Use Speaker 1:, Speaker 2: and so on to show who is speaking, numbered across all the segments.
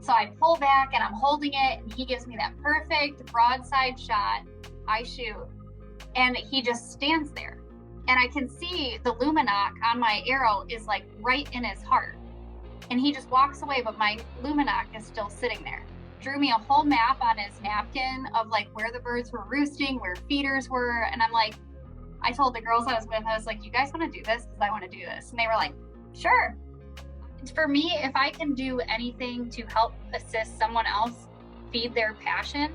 Speaker 1: So I pull back and I'm holding it, and he gives me that perfect broadside shot. I shoot, and he just stands there. And I can see the luminoc on my arrow is like right in his heart. And he just walks away, but my luminoc is still sitting there. Drew me a whole map on his napkin of like where the birds were roosting, where feeders were. And I'm like, I told the girls I was with, I was like, you guys want to do this? Because I want to do this. And they were like, sure. For me, if I can do anything to help assist someone else feed their passion,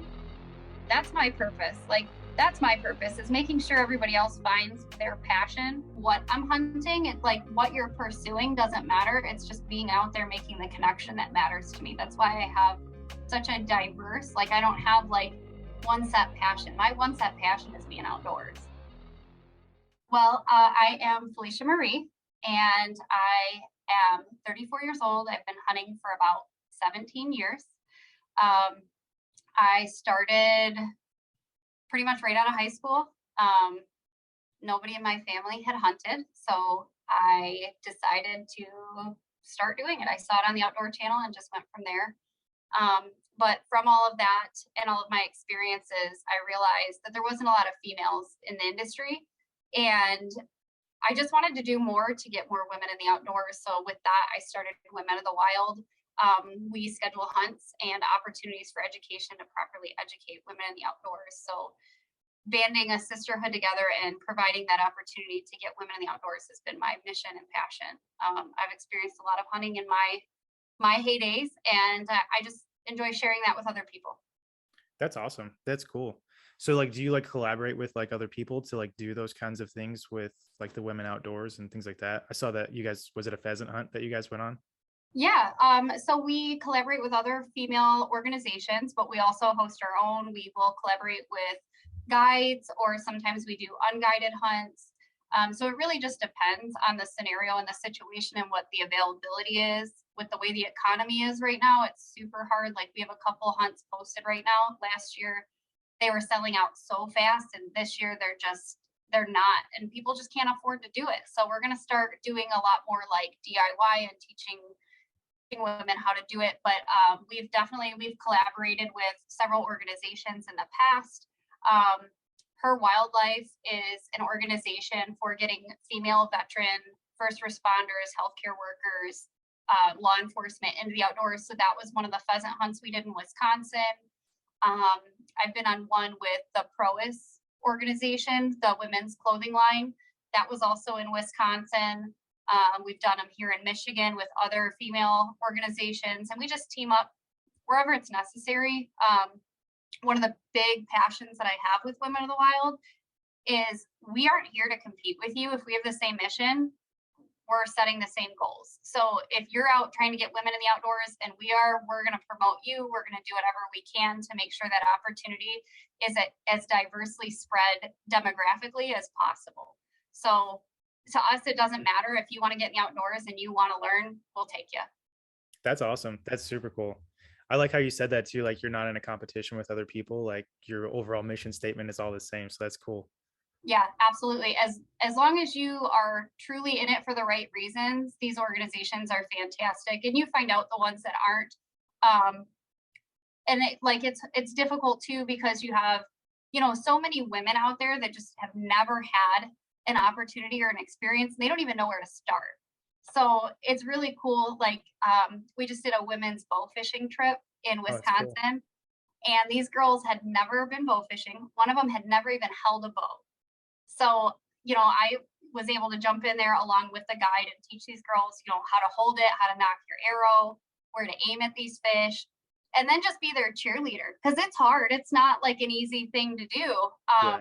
Speaker 1: that's my purpose. Like, that's my purpose, is making sure everybody else finds their passion. What I'm hunting, it's like what you're pursuing doesn't matter. It's just being out there making the connection that matters to me. That's why I have such a diverse, like, I don't have like one set passion. My one set passion is being outdoors. Well, I am Felicia Marie, and I am 34 years old. I've been hunting for about 17 years. I started pretty much right out of high school. Nobody in my family had hunted, so I decided to start doing it. I saw it on the Outdoor Channel and just went from there. But from all of that and all of my experiences, I realized that there wasn't a lot of females in the industry, and I just wanted to do more to get more women in the outdoors. So with that, I started Women of the Wild. We schedule hunts and opportunities for education to properly educate women in the outdoors. So banding a sisterhood together and providing that opportunity to get women in the outdoors has been my mission and passion. I've experienced a lot of hunting in my heydays, and I just enjoy sharing that with other people.
Speaker 2: That's awesome. That's cool. So like, do you like collaborate with like other people to like do those kinds of things with like the women outdoors and things like that? I saw that you guys, was it a pheasant hunt that you guys went on?
Speaker 1: Yeah, so we collaborate with other female organizations, but we also host our own. We will collaborate with guides, or sometimes we do unguided hunts. So it really just depends on the scenario and the situation and what the availability is. With the way the economy is right now, it's super hard. Like, we have a couple hunts posted right now. Last year, they were selling out so fast, and this year they're not, and people just can't afford to do it. So we're going to start doing a lot more like DIY and teaching women how to do it. But we've collaborated with several organizations in the past. Her Wildlife is an organization for getting female veteran first responders, healthcare workers, law enforcement into the outdoors. So that was one of the pheasant hunts we did in Wisconsin. I've been on one with the Prois organization, the women's clothing line. That was also in Wisconsin. We've done them here in Michigan with other female organizations, and we just team up wherever it's necessary. One of the big passions that I have with Women of the Wild is we aren't here to compete with you. If we have the same mission, we're setting the same goals. So if you're out trying to get women in the outdoors, and we're going to promote you. We're going to do whatever we can to make sure that opportunity is as diversely spread demographically as possible. So to us, it doesn't matter. If you want to get in the outdoors and you want to learn, we'll take you.
Speaker 2: That's awesome. That's super cool. I like how you said that too. Like, you're not in a competition with other people. Like, your overall mission statement is all the same. So that's cool.
Speaker 1: Yeah, absolutely. As long as you are truly in it for the right reasons, these organizations are fantastic, and you find out the ones that aren't. And it's difficult too, because you have, so many women out there that just have never had an opportunity or an experience, and they don't even know where to start. So it's really cool. Like, we just did a women's bow fishing trip in
Speaker 2: Oh, that's cool.
Speaker 1: Wisconsin, and these girls had never been bow fishing. One of them had never even held a bow. So, I was able to jump in there along with the guide and teach these girls, how to hold it, how to nock your arrow, where to aim at these fish, and then just be their cheerleader, because it's hard. It's not like an easy thing to do.
Speaker 2: Yeah.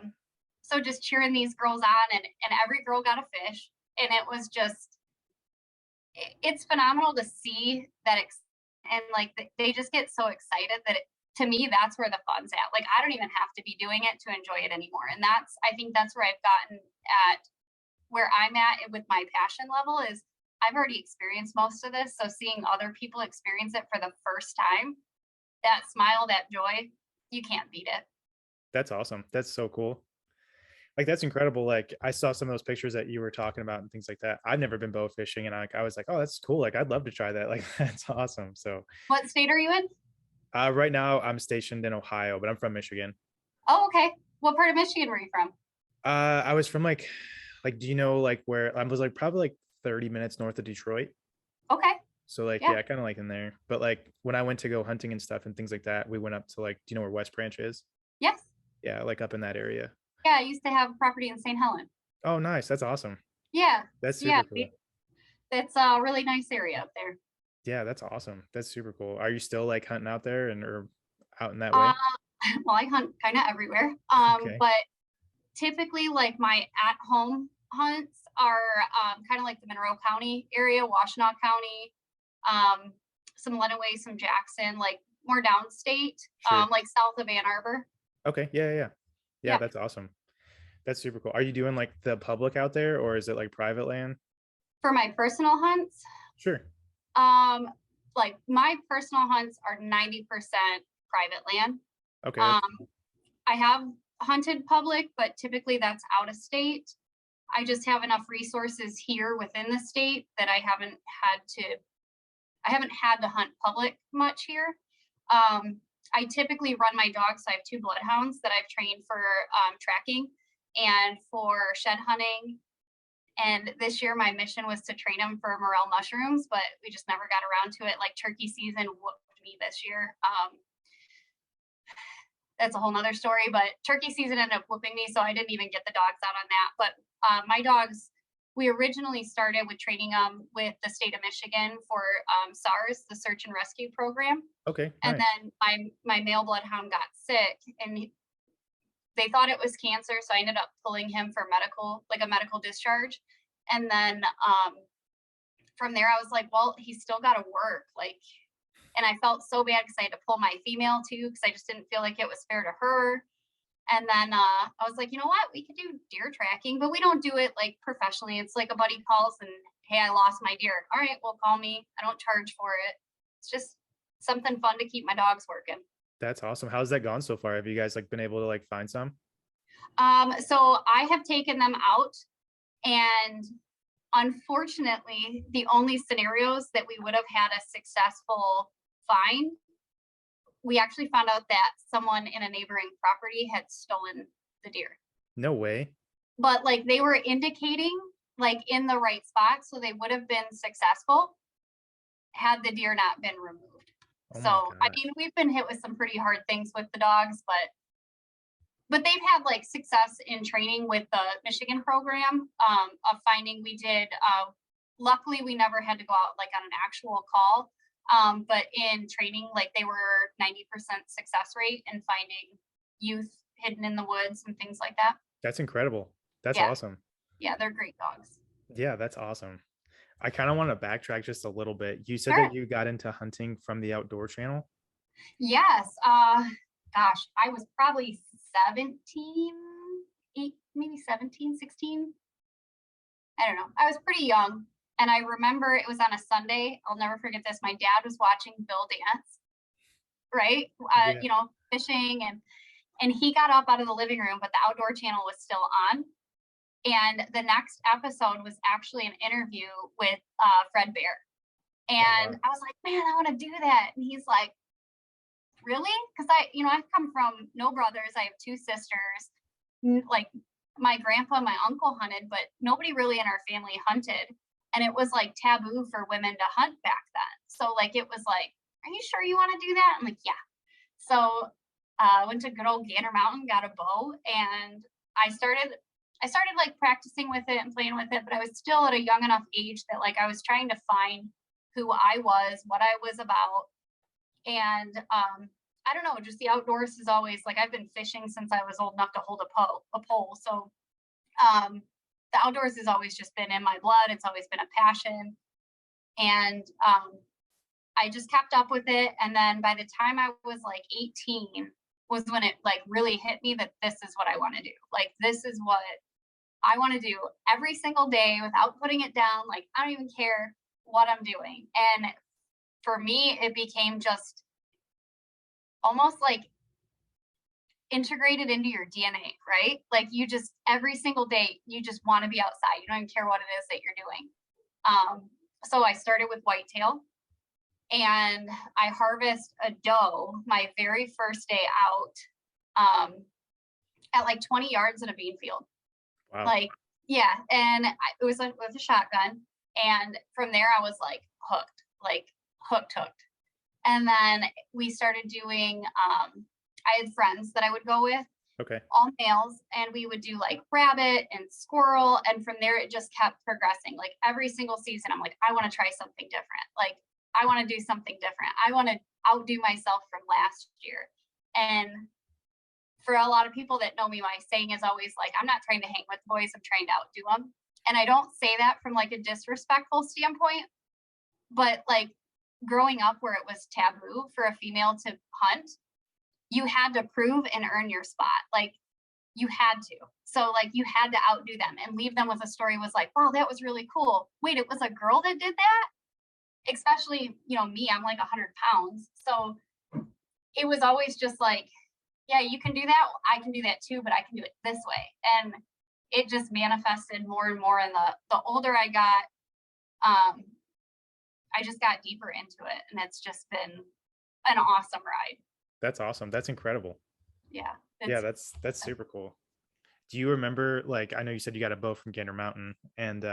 Speaker 1: So just cheering these girls on, and every girl got a fish, and it was just, it's phenomenal to see that. And like, they just get so excited that to me, that's where the fun's at. Like, I don't even have to be doing it to enjoy it anymore. And I think that's where I've gotten at, where I'm at with my passion level, is I've already experienced most of this. So seeing other people experience it for the first time, that smile, that joy, you can't beat it.
Speaker 2: That's awesome. That's so cool. Like that's incredible. Like I saw some of those pictures that you were talking about and things like that. I've never been bow fishing, and I was like, oh, that's cool. Like I'd love to try that. Like that's awesome. So
Speaker 1: What state are you in?
Speaker 2: right now I'm stationed in Ohio, but I'm from Michigan.
Speaker 1: Oh, okay. What part of Michigan were you from?
Speaker 2: I was from like do you know like where I was like probably like 30 minutes north of Detroit.
Speaker 1: Okay.
Speaker 2: So like
Speaker 1: Yeah.
Speaker 2: yeah, kind of like in there. But like when I went to go hunting and stuff and things like that, we went up to like do you know where West Branch is?
Speaker 1: Yes.
Speaker 2: Yeah, like up in that area.
Speaker 1: Yeah. I used to have property in St. Helen.
Speaker 2: Oh, nice. That's awesome.
Speaker 1: Yeah.
Speaker 2: That's
Speaker 1: Yeah.
Speaker 2: super cool.
Speaker 1: It's a really nice area up there.
Speaker 2: Yeah, that's awesome. That's super cool. Are you still like hunting out there and or out in that
Speaker 1: Uh,
Speaker 2: way?
Speaker 1: well, I hunt kind of everywhere.
Speaker 2: Okay.
Speaker 1: But typically like my at home hunts are kind of like the Monroe County area, Washtenaw County, um, some Lenawee, some Jackson, like more downstate,
Speaker 2: Sure.
Speaker 1: like south of Ann Arbor.
Speaker 2: Okay. Yeah, yeah. Yeah, yeah,
Speaker 1: Yeah.
Speaker 2: that's awesome. That's super cool. Are you doing like the public out there or is it like private land?
Speaker 1: For my personal hunts,
Speaker 2: Sure.
Speaker 1: um, like my personal hunts are 90% private land.
Speaker 2: Okay, that's
Speaker 1: Um, I have hunted public, but typically that's out of state. I just have enough resources here within the state that I haven't had to hunt public much here. I typically run my dogs. So I have two bloodhounds that I've trained for tracking and for shed hunting. And this year, my mission was to train them for morel mushrooms, but we just never got around to it. Like turkey season whooped me this year. That's a whole nother story, but turkey season ended up whooping me, so I didn't even get the dogs out on that. But my dogs, we originally started with training them with the state of Michigan for SARS, the search and rescue program.
Speaker 2: okay,
Speaker 1: And
Speaker 2: nice.
Speaker 1: then my male bloodhound got sick, and they thought it was cancer, so I ended up pulling him for like a medical discharge. And then from there, I was like, well, he's still got to work, like. And I felt so bad because I had to pull my female too, because I just didn't feel like it was fair to her. And then I was like, you know what? We could do deer tracking, but we don't do it like professionally. It's like a buddy calls and, hey, I lost my deer. All right, well, call me. I don't charge for it. It's just something fun to keep my dogs working.
Speaker 2: That's awesome. How's that gone so far? Have you guys like been able to like find some?
Speaker 1: So I have taken them out, and unfortunately, the only scenarios that we would have had a successful find, we actually found out that someone in a neighboring property had stolen the deer.
Speaker 2: No way.
Speaker 1: But like they were indicating like in the right spot, so they would have been successful had the deer not been removed.
Speaker 2: Oh
Speaker 1: So
Speaker 2: my
Speaker 1: I
Speaker 2: gosh.
Speaker 1: mean, we've been hit with some pretty hard things with the dogs, but they've had like success in training with the Michigan program of finding. We did luckily we never had to go out like on an actual call. But in training, like they were 90% success rate in finding youth hidden in the woods and things like that.
Speaker 2: That's incredible. That's
Speaker 1: Yeah.
Speaker 2: awesome.
Speaker 1: Yeah, they're great dogs.
Speaker 2: Yeah, that's awesome. I kind of want to backtrack just a little bit. You said that
Speaker 1: Sure.
Speaker 2: you got into hunting from the outdoor channel.
Speaker 1: Yes. Gosh, I was probably 17, maybe 17, 16. I don't know. I was pretty young. And I remember it was on a Sunday. I'll never forget this. My dad was watching Bill dance, right?
Speaker 2: Yeah.
Speaker 1: Fishing, and he got up out of the living room, but the outdoor channel was still on. And the next episode was actually an interview with Fred Bear.
Speaker 2: Oh
Speaker 1: And
Speaker 2: wow.
Speaker 1: I was like, man, I want to do that. And he's like, really? Because I come from no brothers. I have two sisters. Like my grandpa and my uncle hunted, but nobody really in our family hunted. And it was like taboo for women to hunt back then. So like it was like, are you sure you want to do that? I'm like, yeah. So went to good old Gander Mountain, got a bow, and I started like practicing with it and playing with it, but I was still at a young enough age that like I was trying to find who I was, what I was about. And I don't know, just the outdoors is always like I've been fishing since I was old enough to hold a pole. So the outdoors has always just been in my blood. It's always been a passion. And I just kept up with it. And then by the time I was like 18 was when it like really hit me that this is what I want to do. Like, this is what I want to do every single day without putting it down. Like, I don't even care what I'm doing. And for me, it became just almost like integrated into your DNA, right? Like you just, every single day, you just want to be outside. You don't even care what it is that you're doing. So I started with whitetail, and I harvest a doe my very first day out, at like 20 yards in a bean field.
Speaker 2: Wow.
Speaker 1: Like, yeah. And it was with a shotgun. And from there I was like hooked, like hooked. And then we started doing, I had friends that I would go with,
Speaker 2: Okay.
Speaker 1: all males, and we would do like rabbit and squirrel. And from there, it just kept progressing. Like every single season, I'm like, I want to try something different. Like, I want to do something different. I want to outdo myself from last year. And for a lot of people that know me, my saying is always like, I'm not trying to hang with boys, I'm trying to outdo them. And I don't say that from like a disrespectful standpoint, but like growing up where it was taboo for a female to hunt, you had to prove and earn your spot. Like you had to. So like you had to outdo them and leave them with a story was like, wow, that was really cool. Wait, it was a girl that did that? Especially, you know, me, I'm like 100 pounds. So it was always just like, yeah, you can do that. I can do that too, but I can do it this way. And it just manifested more and more. And the older I got, I just got deeper into it. And it's just been an awesome ride.
Speaker 2: That's awesome. That's incredible.
Speaker 1: Yeah.
Speaker 2: Yeah, that's super cool. Do you remember, like, I know you said you got a bow from Gander Mountain, and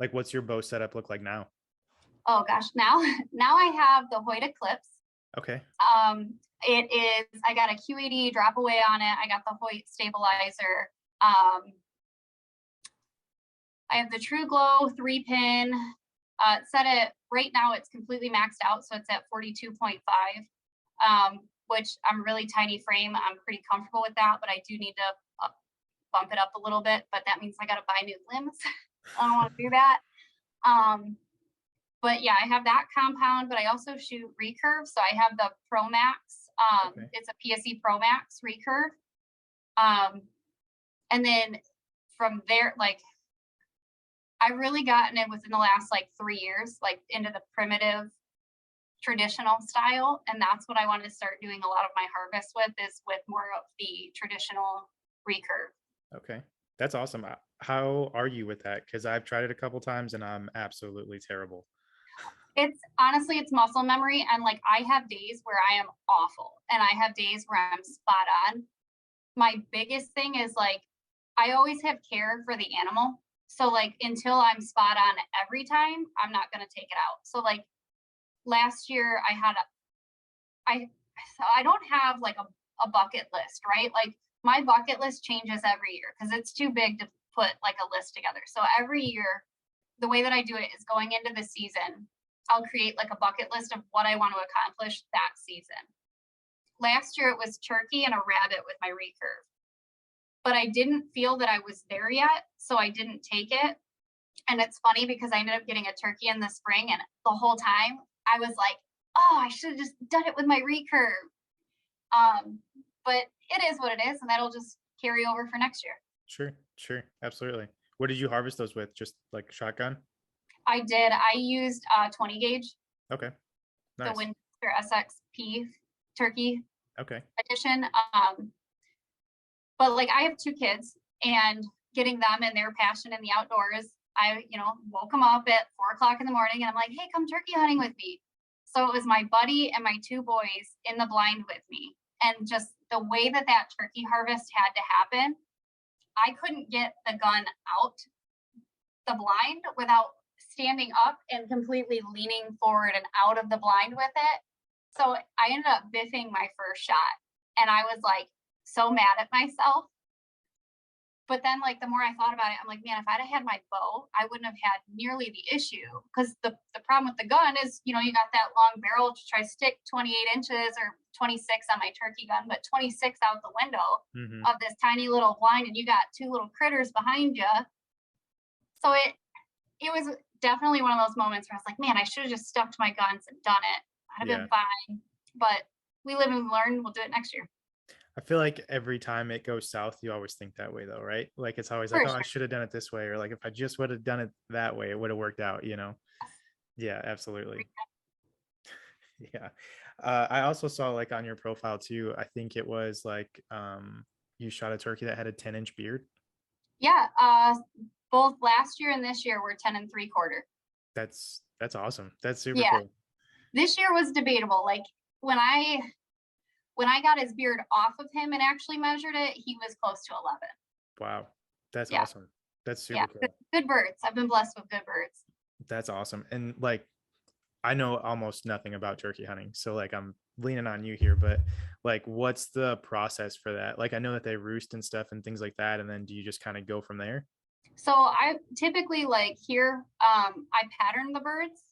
Speaker 2: like what's your bow setup look like now?
Speaker 1: Oh gosh, now I have the Hoyt Eclipse.
Speaker 2: Okay.
Speaker 1: It is, I got a Q80 drop away on it. I got the Hoyt stabilizer. I have the True Glow 3-pin. Set it right now, it's completely maxed out, so it's at 42.5. Which I'm really tiny frame. I'm pretty comfortable with that, but I do need to bump it up a little bit, but that means I got to buy new limbs. I don't want to do that. But yeah, I have that compound, but I also shoot recurve. So I have the Pro Max. Okay. It's a PSE Pro Max recurve. And then from there, like I've really gotten it within the last like 3 years, like into the primitive traditional style. And that's what I want to start doing a lot of my harvest with, is with more of the traditional recurve.
Speaker 2: Okay. That's awesome. How are you with that? Because I've tried it a couple times and I'm absolutely terrible.
Speaker 1: It's honestly, it's muscle memory. And like I have days where I am awful and I have days where I'm spot on. My biggest thing is like, I always have care for the animal. So like until I'm spot on every time, I'm not going to take it out. So like last year I don't have like a bucket list, right? Like my bucket list changes every year because it's too big to put like a list together. So every year, the way that I do it is going into the season, I'll create like a bucket list of what I want to accomplish that season. Last year it was turkey and a rabbit with my recurve, but I didn't feel that I was there yet, so I didn't take it. And it's funny because I ended up getting a turkey in the spring, and the whole time I was like, oh, I should have just done it with my recurve. But it is what it is, and that'll just carry over for next year.
Speaker 2: Sure. Absolutely. What did you harvest those with? Just like shotgun?
Speaker 1: I did. I used 20 gauge.
Speaker 2: Okay. Nice.
Speaker 1: The Winchester SXP turkey edition. But like I have 2 kids, and getting them and their passion in the outdoors, I, woke them up at 4 o'clock in the morning and I'm like, hey, come turkey hunting with me. So it was my buddy and my 2 boys in the blind with me. And just the way that turkey harvest had to happen, I couldn't get the gun out the blind without standing up and completely leaning forward and out of the blind with it. So I ended up biffing my first shot, and I was like so mad at myself. But then like the more I thought about it, I'm like, man, if I'd have had my bow, I wouldn't have had nearly the issue. Because the problem with the gun is, you got that long barrel to try to stick 28 inches or 26 on my turkey gun, but 26 out the window of this tiny little blind, and you got 2 little critters behind you. So it was definitely one of those moments where I was like, man, I should have just stuck to my guns and done it. I'd have been fine. But we live and learn. We'll do it next year.
Speaker 2: I feel like every time it goes south, you always think that way though, right? Like it's always like, oh, I should have done it this way. Or like, if I just would have done it that way, it would have worked out, Yeah, absolutely. Yeah. I also saw like on your profile too, I think it was like you shot a turkey that had a 10-inch beard.
Speaker 1: Yeah, both last year and this year were 10 and 3/4.
Speaker 2: That's awesome. That's super
Speaker 1: Yeah,
Speaker 2: cool.
Speaker 1: this year was debatable. Like when I got his beard off of him and actually measured it, he was close to 11.
Speaker 2: Wow. That's
Speaker 1: Yeah,
Speaker 2: awesome. That's
Speaker 1: yeah,
Speaker 2: super cool.
Speaker 1: good birds. I've been blessed with good birds.
Speaker 2: That's awesome. And like I know almost nothing about turkey hunting, so like I'm leaning on you here, but like what's the process for that? Like I know that they roost and stuff and things like that, and then do you just kind of go from there?
Speaker 1: So I typically like here, I pattern the birds.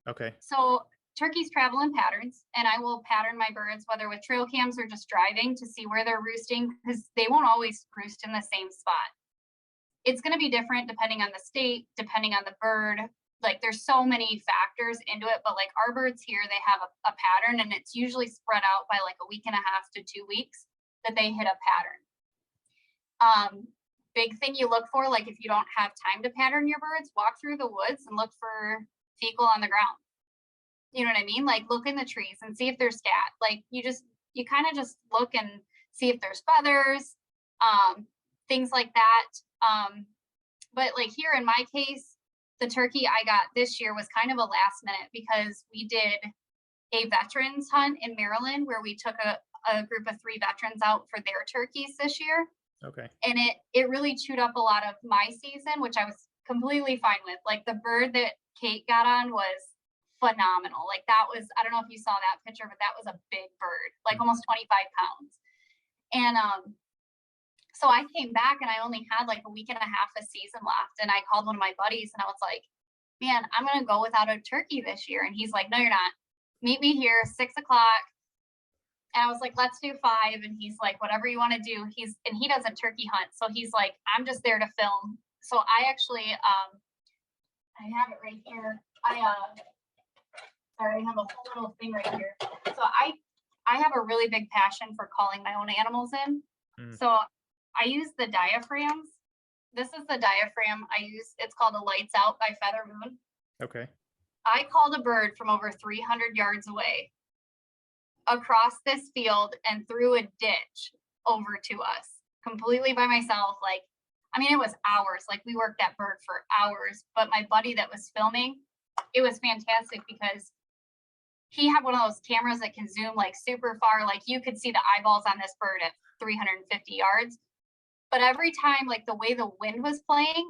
Speaker 2: Okay.
Speaker 1: So turkeys travel in patterns, and I will pattern my birds, whether with trail cams or just driving to see where they're roosting, because they won't always roost in the same spot. It's going to be different depending on the state, depending on the bird. Like there's so many factors into it, but like our birds here, they have a pattern, and it's usually spread out by like a week and a half to 2 weeks that they hit a pattern. Big thing you look for, like if you don't have time to pattern your birds, walk through the woods and look for fecal on the ground. You know what I mean? Like look in the trees and see if there's scat. Like you kind of just look and see if there's feathers, things like that. But like here in my case, the turkey I got this year was kind of a last minute because we did a veterans hunt in Maryland where we took a group of 3 veterans out for their turkeys this year.
Speaker 2: Okay.
Speaker 1: And it really chewed up a lot of my season, which I was completely fine with. Like the bird that Kate got on was phenomenal. Like that was, I don't know if you saw that picture, but that was a big bird, like almost 25 pounds. And so I came back and I only had like a week and a half of season left. And I called one of my buddies and I was like, man, I'm going to go without a turkey this year. And he's like, no, you're not. Meet me here, 6 o'clock. And I was like, let's do 5. And he's like, whatever you want to do. And he does a turkey hunt. So he's like, I'm just there to film. So I actually, I have it right here. Sorry, I have a whole little thing right here. So I have a really big passion for calling my own animals in. So I use the diaphragms. This is the diaphragm I use. It's called a Lights Out by Feather Moon.
Speaker 2: Okay.
Speaker 1: I called a bird from over 300 yards away across this field and through a ditch over to us completely by myself. Like, I mean, it was hours. Like we worked that bird for hours, but my buddy that was filming, it was fantastic because he had one of those cameras that can zoom like super far. Like you could see the eyeballs on this bird at 350 yards. But every time, like the way the wind was playing,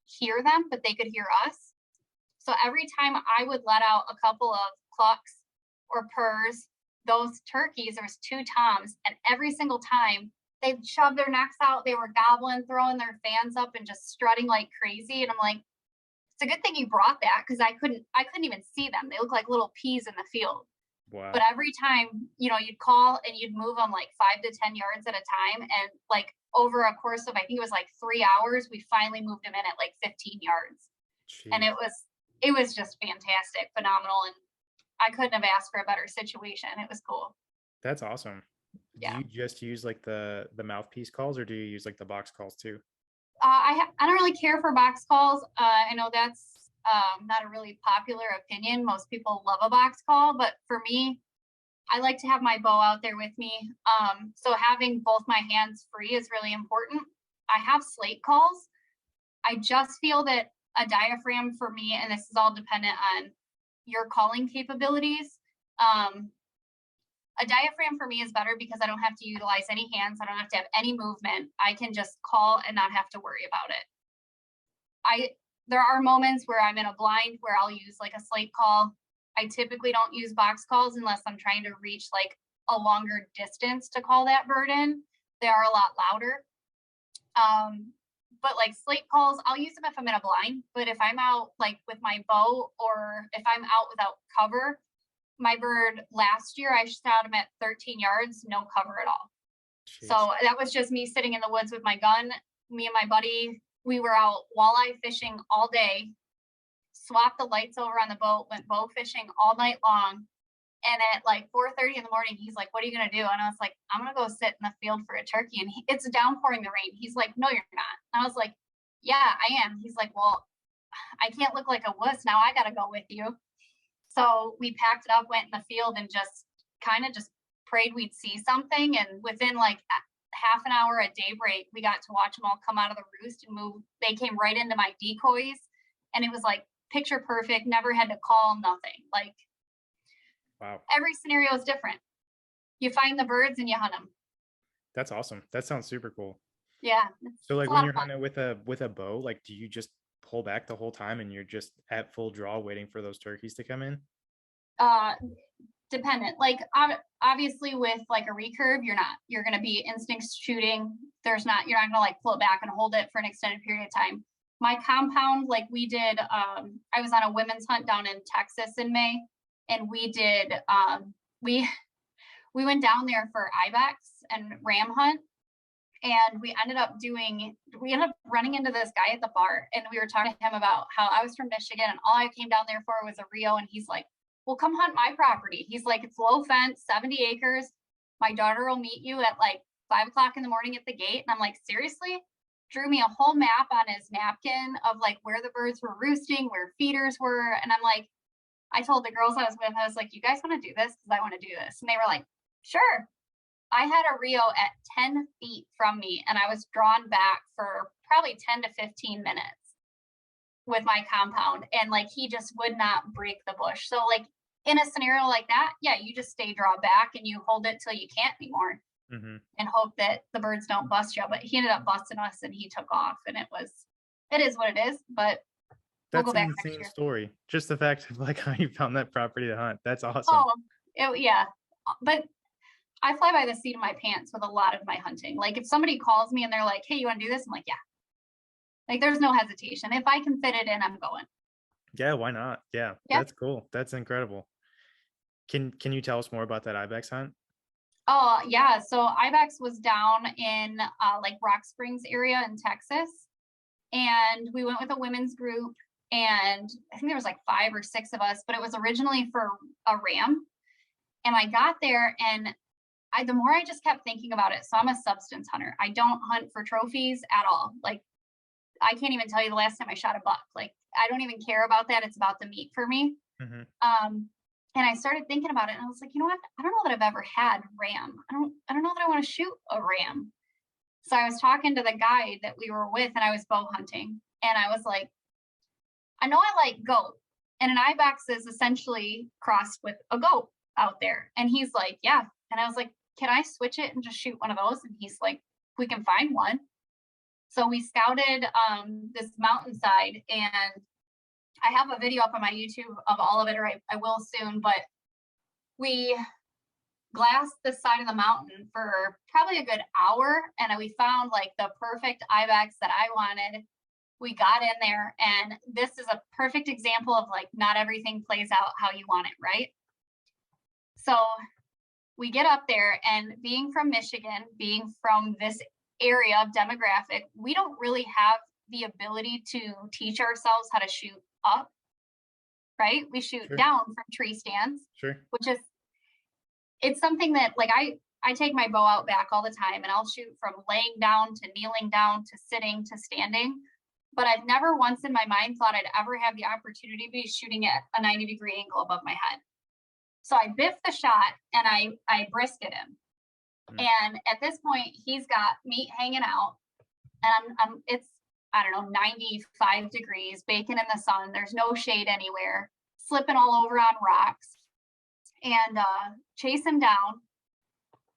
Speaker 1: hear them, but they could hear us. So every time I would let out a couple of clucks or purrs, those turkeys, there was 2 toms, and every single time they'd shove their necks out, they were gobbling, throwing their fans up and just strutting like crazy. And I'm like, it's a good thing you brought that because I couldn't even see them. They look like little peas in the field.
Speaker 2: Wow.
Speaker 1: But every time, you'd call and you'd move them like 5 to 10 yards at a time. And like over a course of, I think it was like 3 hours, we finally moved them in at like 15 yards.
Speaker 2: Jeez.
Speaker 1: And it was just fantastic, phenomenal. And I couldn't have asked for a better situation. It was cool.
Speaker 2: That's awesome.
Speaker 1: Yeah.
Speaker 2: Do you just use like the mouthpiece calls, or do you use like the box calls too?
Speaker 1: I don't really care for box calls. I know that's not a really popular opinion. Most people love a box call, but for me, I like to have my bow out there with me. So having both my hands free is really important. I have slate calls. I just feel that a diaphragm for me, and this is all dependent on your calling capabilities. A diaphragm for me is better because I don't have to utilize any hands. I don't have to have any movement. I can just call and not have to worry about it. There are moments where I'm in a blind where I'll use like a slate call. I typically don't use box calls unless I'm trying to reach like a longer distance to call that bird in. They are a lot louder. But like slate calls, I'll use them if I'm in a blind. But if I'm out like with my bow or if I'm out without cover, my bird last year, I shot him at 13 yards, no cover at all. Jeez. So that was just me sitting in the woods with my gun. Me and my buddy, we were out walleye fishing all day, swapped the lights over on the boat, went bow fishing all night long. And at like 4:30 in the morning, he's like, what are you going to do? And I was like, I'm going to go sit in the field for a turkey. And it's downpouring the rain. He's like, no, you're not. And I was like, yeah, I am. He's like, well, I can't look like a wuss. Now I got to go with you. So we packed it up, went in the field and just kind of just prayed we'd see something. And within like half an hour at daybreak, we got to watch them all come out of the roost and move. They came right into my decoys, and it was like picture perfect. Never had to call, nothing. Like,
Speaker 2: Wow.
Speaker 1: every scenario is different. You find the birds and you hunt them.
Speaker 2: That's awesome. That sounds super cool.
Speaker 1: Yeah.
Speaker 2: So like
Speaker 1: a
Speaker 2: when
Speaker 1: lot
Speaker 2: you're
Speaker 1: of fun.
Speaker 2: hunting with a bow, like do you just pull back the whole time and you're just at full draw waiting for those turkeys to come in?
Speaker 1: Dependent. Like, obviously with like a recurve, you're going to be instinct shooting. You're not going to like pull it back and hold it for an extended period of time. My compound, like we did, I was on a women's hunt down in Texas in May, and we did, we went down there for Ibex and ram hunt. And we ended up running into this guy at the bar, and we were talking to him about how I was from Michigan and all I came down there for was a Rio. And he's like, well, come hunt my property. He's like, it's low fence, 70 acres. My daughter will meet you at like 5 o'clock in the morning at the gate. And I'm like, seriously? Drew me a whole map on his napkin of like where the birds were roosting, where feeders were. And I'm like, I told the girls I was with, I was like, you guys want to do this? Because I want to do this. And they were like, sure. I had a Rio at 10 feet from me, and I was drawn back for probably 10 to 15 minutes with my compound. And like, he just would not break the bush. So like in a scenario like that, yeah, you just stay draw back and you hold it till you can't anymore, and hope that the birds don't bust you. But he ended up busting us and he took off, and it is what it is. But we'll
Speaker 2: That's
Speaker 1: go
Speaker 2: an
Speaker 1: back next
Speaker 2: insane
Speaker 1: year.
Speaker 2: story. Just the fact of like how you found that property to hunt. That's awesome.
Speaker 1: Oh, yeah. But I fly by the seat of my pants with a lot of my hunting. Like if somebody calls me and they're like, hey, you want to do this? I'm like, yeah. Like there's no hesitation. If I can fit it in, I'm going.
Speaker 2: Yeah, why not? Yeah,
Speaker 1: Yeah.
Speaker 2: that's cool. That's incredible. Can you tell us more about that Ibex hunt?
Speaker 1: Oh, yeah. So Ibex was down in like Rock Springs area in Texas. And we went with a women's group. And I think there was like 5 or 6 of us, but it was originally for a ram. And I got there, and the more I just kept thinking about it. So I'm a substance hunter. I don't hunt for trophies at all. Like, I can't even tell you the last time I shot a buck. Like, I don't even care about that. It's about the meat for me. And I started thinking about it, and I was like, you know what? I don't know that I've ever had ram. I don't know that I want to shoot a ram. So I was talking to the guide that we were with, and I was bow hunting. And I was like, I know I like goat. And an ibex is essentially crossed with a goat out there. And he's like, yeah. And I was like, can I switch it and just shoot one of those? And he's like, we can find one. So we scouted this mountainside, and I have a video up on my YouTube of all of it, or I will soon, but we glassed the side of the mountain for probably a good hour, and we found like the perfect ibex that I wanted. We got in there, and this is a perfect example of like not everything plays out how you want it, right? So we get up there, and being from Michigan, being from this area of demographic, we don't really have the ability to teach ourselves how to shoot up, right? We shoot down from tree stands, which is, it's something that like I take my bow out back all the time, and I'll shoot from laying down to kneeling down to sitting to standing. But I've never once in my mind thought I'd ever have the opportunity to be shooting at a 90-degree angle above my head. So I biff the shot, and I brisket him. And at this point, he's got meat hanging out, and it's, I don't know, 95 degrees, baking in the sun. There's no shade anywhere, slipping all over on rocks, and chase him down.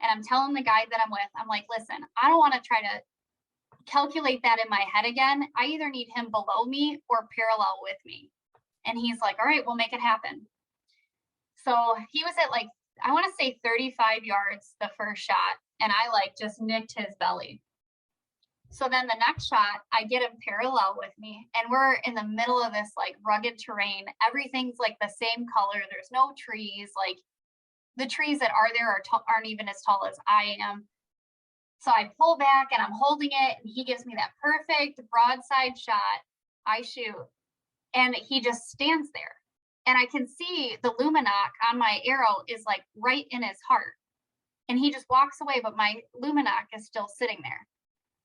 Speaker 1: And I'm telling the guy that I'm with, I'm like, listen, I don't want to try to calculate that in my head again. I either need him below me or parallel with me. And he's like, all right, we'll make it happen. So he was at like, I want to say 35 yards the first shot, and I like just nicked his belly. So then the next shot, I get him parallel with me, and we're in the middle of this like rugged terrain. Everything's like the same color. There's no trees. Like the trees that are there aren't even as tall as I am. So I pull back, and I'm holding it, and he gives me that perfect broadside shot. I shoot, and he just stands there. And I can see the luminoc on my arrow is like right in his heart. And he just walks away, but my luminoc is still sitting there.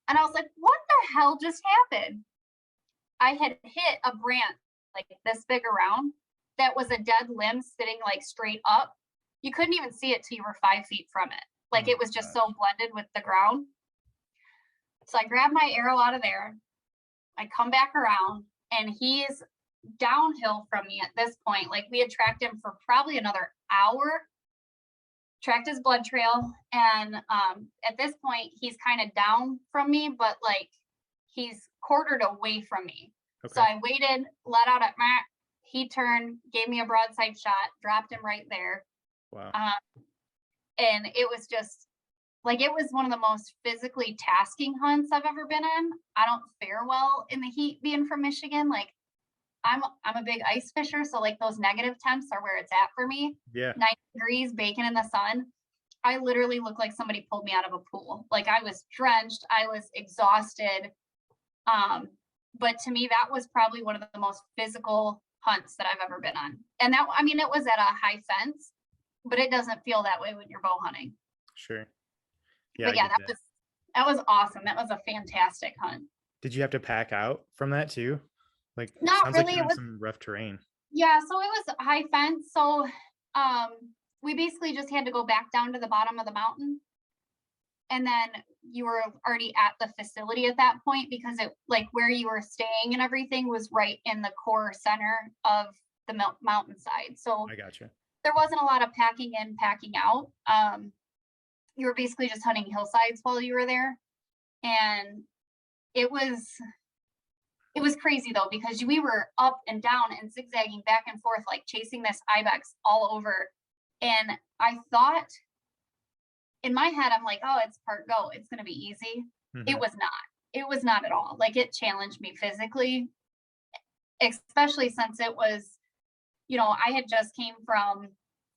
Speaker 1: And I was like, what the hell just happened? I had hit a branch like this big around that was a dead limb sitting like straight up. you couldn't even see it till you were 5 feet from it. Like
Speaker 2: Oh
Speaker 1: it was
Speaker 2: my
Speaker 1: just
Speaker 2: gosh.
Speaker 1: so blended with the ground. So I grabbed my arrow out of there. I come back around and he's downhill from me at this point. Like we had tracked him for probably another hour, tracked his blood trail. And at this point, he's kind of down from me, but like he's quartered away from me. So
Speaker 2: Okay.
Speaker 1: I waited, let out at Matt. He turned, gave me a broadside shot, dropped him right there.
Speaker 2: Wow.
Speaker 1: And it was just like, it was one of the most physically tasking hunts I've ever been in. I don't fare well in the heat being from Michigan. Like I'm a big ice fisher, so like those negative temps are where it's at for me.
Speaker 2: Yeah.
Speaker 1: 90 degrees, baking in the sun. I literally looked like somebody pulled me out of a pool. Like I was drenched, I was exhausted. But to me, that was probably one of the most physical hunts that I've ever been on. And that, I mean, it was at a high fence, but it doesn't feel that way when you're bow hunting.
Speaker 2: Sure. Yeah,
Speaker 1: But
Speaker 2: I
Speaker 1: yeah,
Speaker 2: get that.
Speaker 1: that was awesome. That was a fantastic hunt.
Speaker 2: Did you have to pack out from that too? Like,
Speaker 1: Not
Speaker 2: sounds like
Speaker 1: really.
Speaker 2: you're
Speaker 1: It
Speaker 2: in
Speaker 1: was,
Speaker 2: some rough terrain.
Speaker 1: yeah, so it was high fence. So um we basically just had to go back down to the bottom of the mountain. And then you were already at the facility at that point because it like where you were staying and everything was right in the core center of the mountainside. So
Speaker 2: I gotcha.
Speaker 1: there wasn't a lot of packing in, packing out. You were basically just hunting hillsides while you were there. And it was crazy though, because we were up and down and zigzagging back and forth, like chasing this Ibex all over. And I thought in my head, I'm like, oh, it's part go. It's going to be easy.
Speaker 2: Mm-hmm.
Speaker 1: It was not. It was not at all. Like it challenged me physically, especially since it was, I had just came from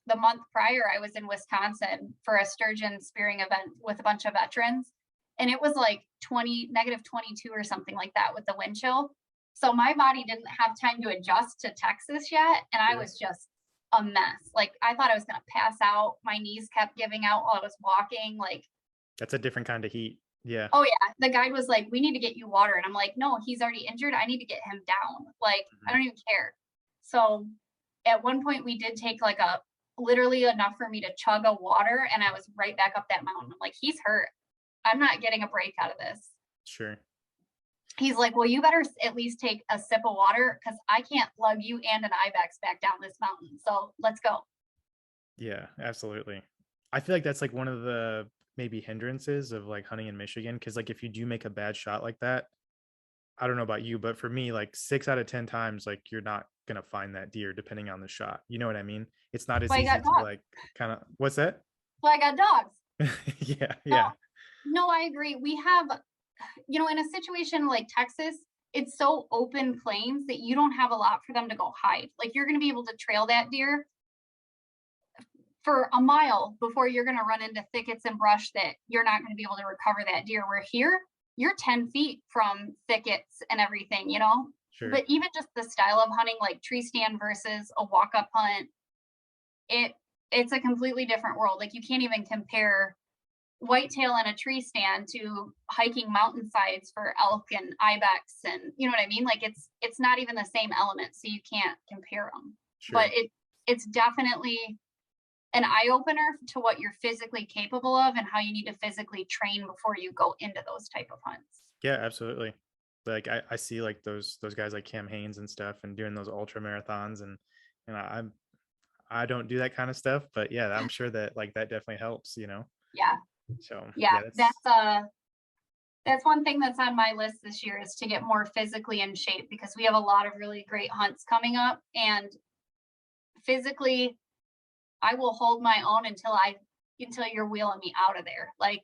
Speaker 1: the month prior. I was in Wisconsin for a sturgeon spearing event with a bunch of veterans. And it was like negative 22 or something like that with the wind chill. So my body didn't have time to adjust to Texas yet. And I was just a mess. Like I thought I was going to pass out. My knees kept giving out while I was walking. Like
Speaker 2: That's a different kind of heat. Yeah.
Speaker 1: Oh yeah. The guide was like, we need to get you water. And I'm like, no, he's already injured. I need to get him down. Like, I don't even care. So at one point we did take like literally enough for me to chug a water. And I was right back up that mountain. I'm like, he's hurt. I'm not getting a break out of this.
Speaker 2: Sure.
Speaker 1: He's like, well, you better at least take a sip of water because I can't lug you and an Ibex back down this mountain. So let's go.
Speaker 2: Yeah, absolutely. I feel like that's like one of the maybe hindrances of like hunting in Michigan. Cause like if you do make a bad shot like that, I don't know about you, but for me, like 6 out of 10 times, like you're not gonna find that deer depending on the shot. You know what I mean? It's not as
Speaker 1: Well, I
Speaker 2: easy
Speaker 1: got
Speaker 2: to
Speaker 1: dogs.
Speaker 2: like kind of what's that?
Speaker 1: Well, I got dogs.
Speaker 2: Yeah, yeah.
Speaker 1: No, I agree. We have, in a situation like Texas, it's so open plains that you don't have a lot for them to go hide. Like you're going to be able to trail that deer for a mile before you're going to run into thickets and brush that you're not going to be able to recover that deer. Where here, you're 10 feet from thickets and everything,
Speaker 2: Sure.
Speaker 1: But even just the style of hunting, like tree stand versus a walk up hunt, it's a completely different world. Like you can't even compare whitetail in a tree stand to hiking mountainsides for elk and ibex, and you know what I mean. Like it's not even the same element, so you can't compare them.
Speaker 2: Sure.
Speaker 1: But it's definitely an eye-opener to what you're physically capable of and how you need to physically train before you go into those type of hunts.
Speaker 2: Yeah, absolutely. Like I see like those guys like Cam Hanes and stuff and doing those ultra marathons and I don't do that kind of stuff, but yeah, I'm sure that like that definitely helps,
Speaker 1: Yeah.
Speaker 2: So
Speaker 1: yeah that's one thing that's on my list this year, is to get more physically in shape, because we have a lot of really great hunts coming up, and physically I will hold my own until you're wheeling me out of there. Like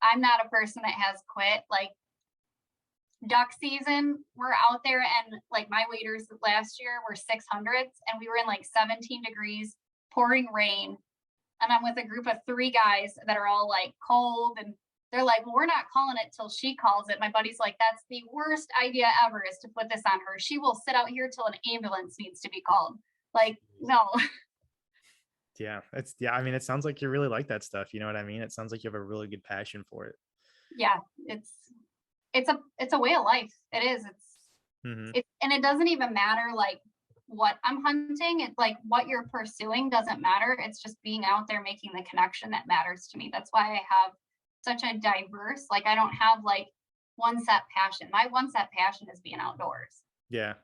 Speaker 1: I'm not a person that has quit. Like duck season, we're out there, and like my waders last year were 600s, and we were in like 17 degrees, pouring rain, and I'm with a group of 3 guys that are all like cold, and they're like, well, we're not calling it till she calls it. My buddy's like, that's the worst idea ever, is to put this on her. She will sit out here till an ambulance needs to be called. Like, no.
Speaker 2: Yeah, I mean, it sounds like you really like that stuff. You know what I mean? It sounds like you have a really good passion for it.
Speaker 1: Yeah, it's a way of life. It is.
Speaker 2: Mm-hmm.
Speaker 1: And it doesn't even matter like what I'm hunting. It's like what you're pursuing doesn't matter. It's just being out there making the connection that matters to me. That's why I have such a diverse, like I don't have like one set passion. My one set passion is being outdoors.
Speaker 2: Yeah,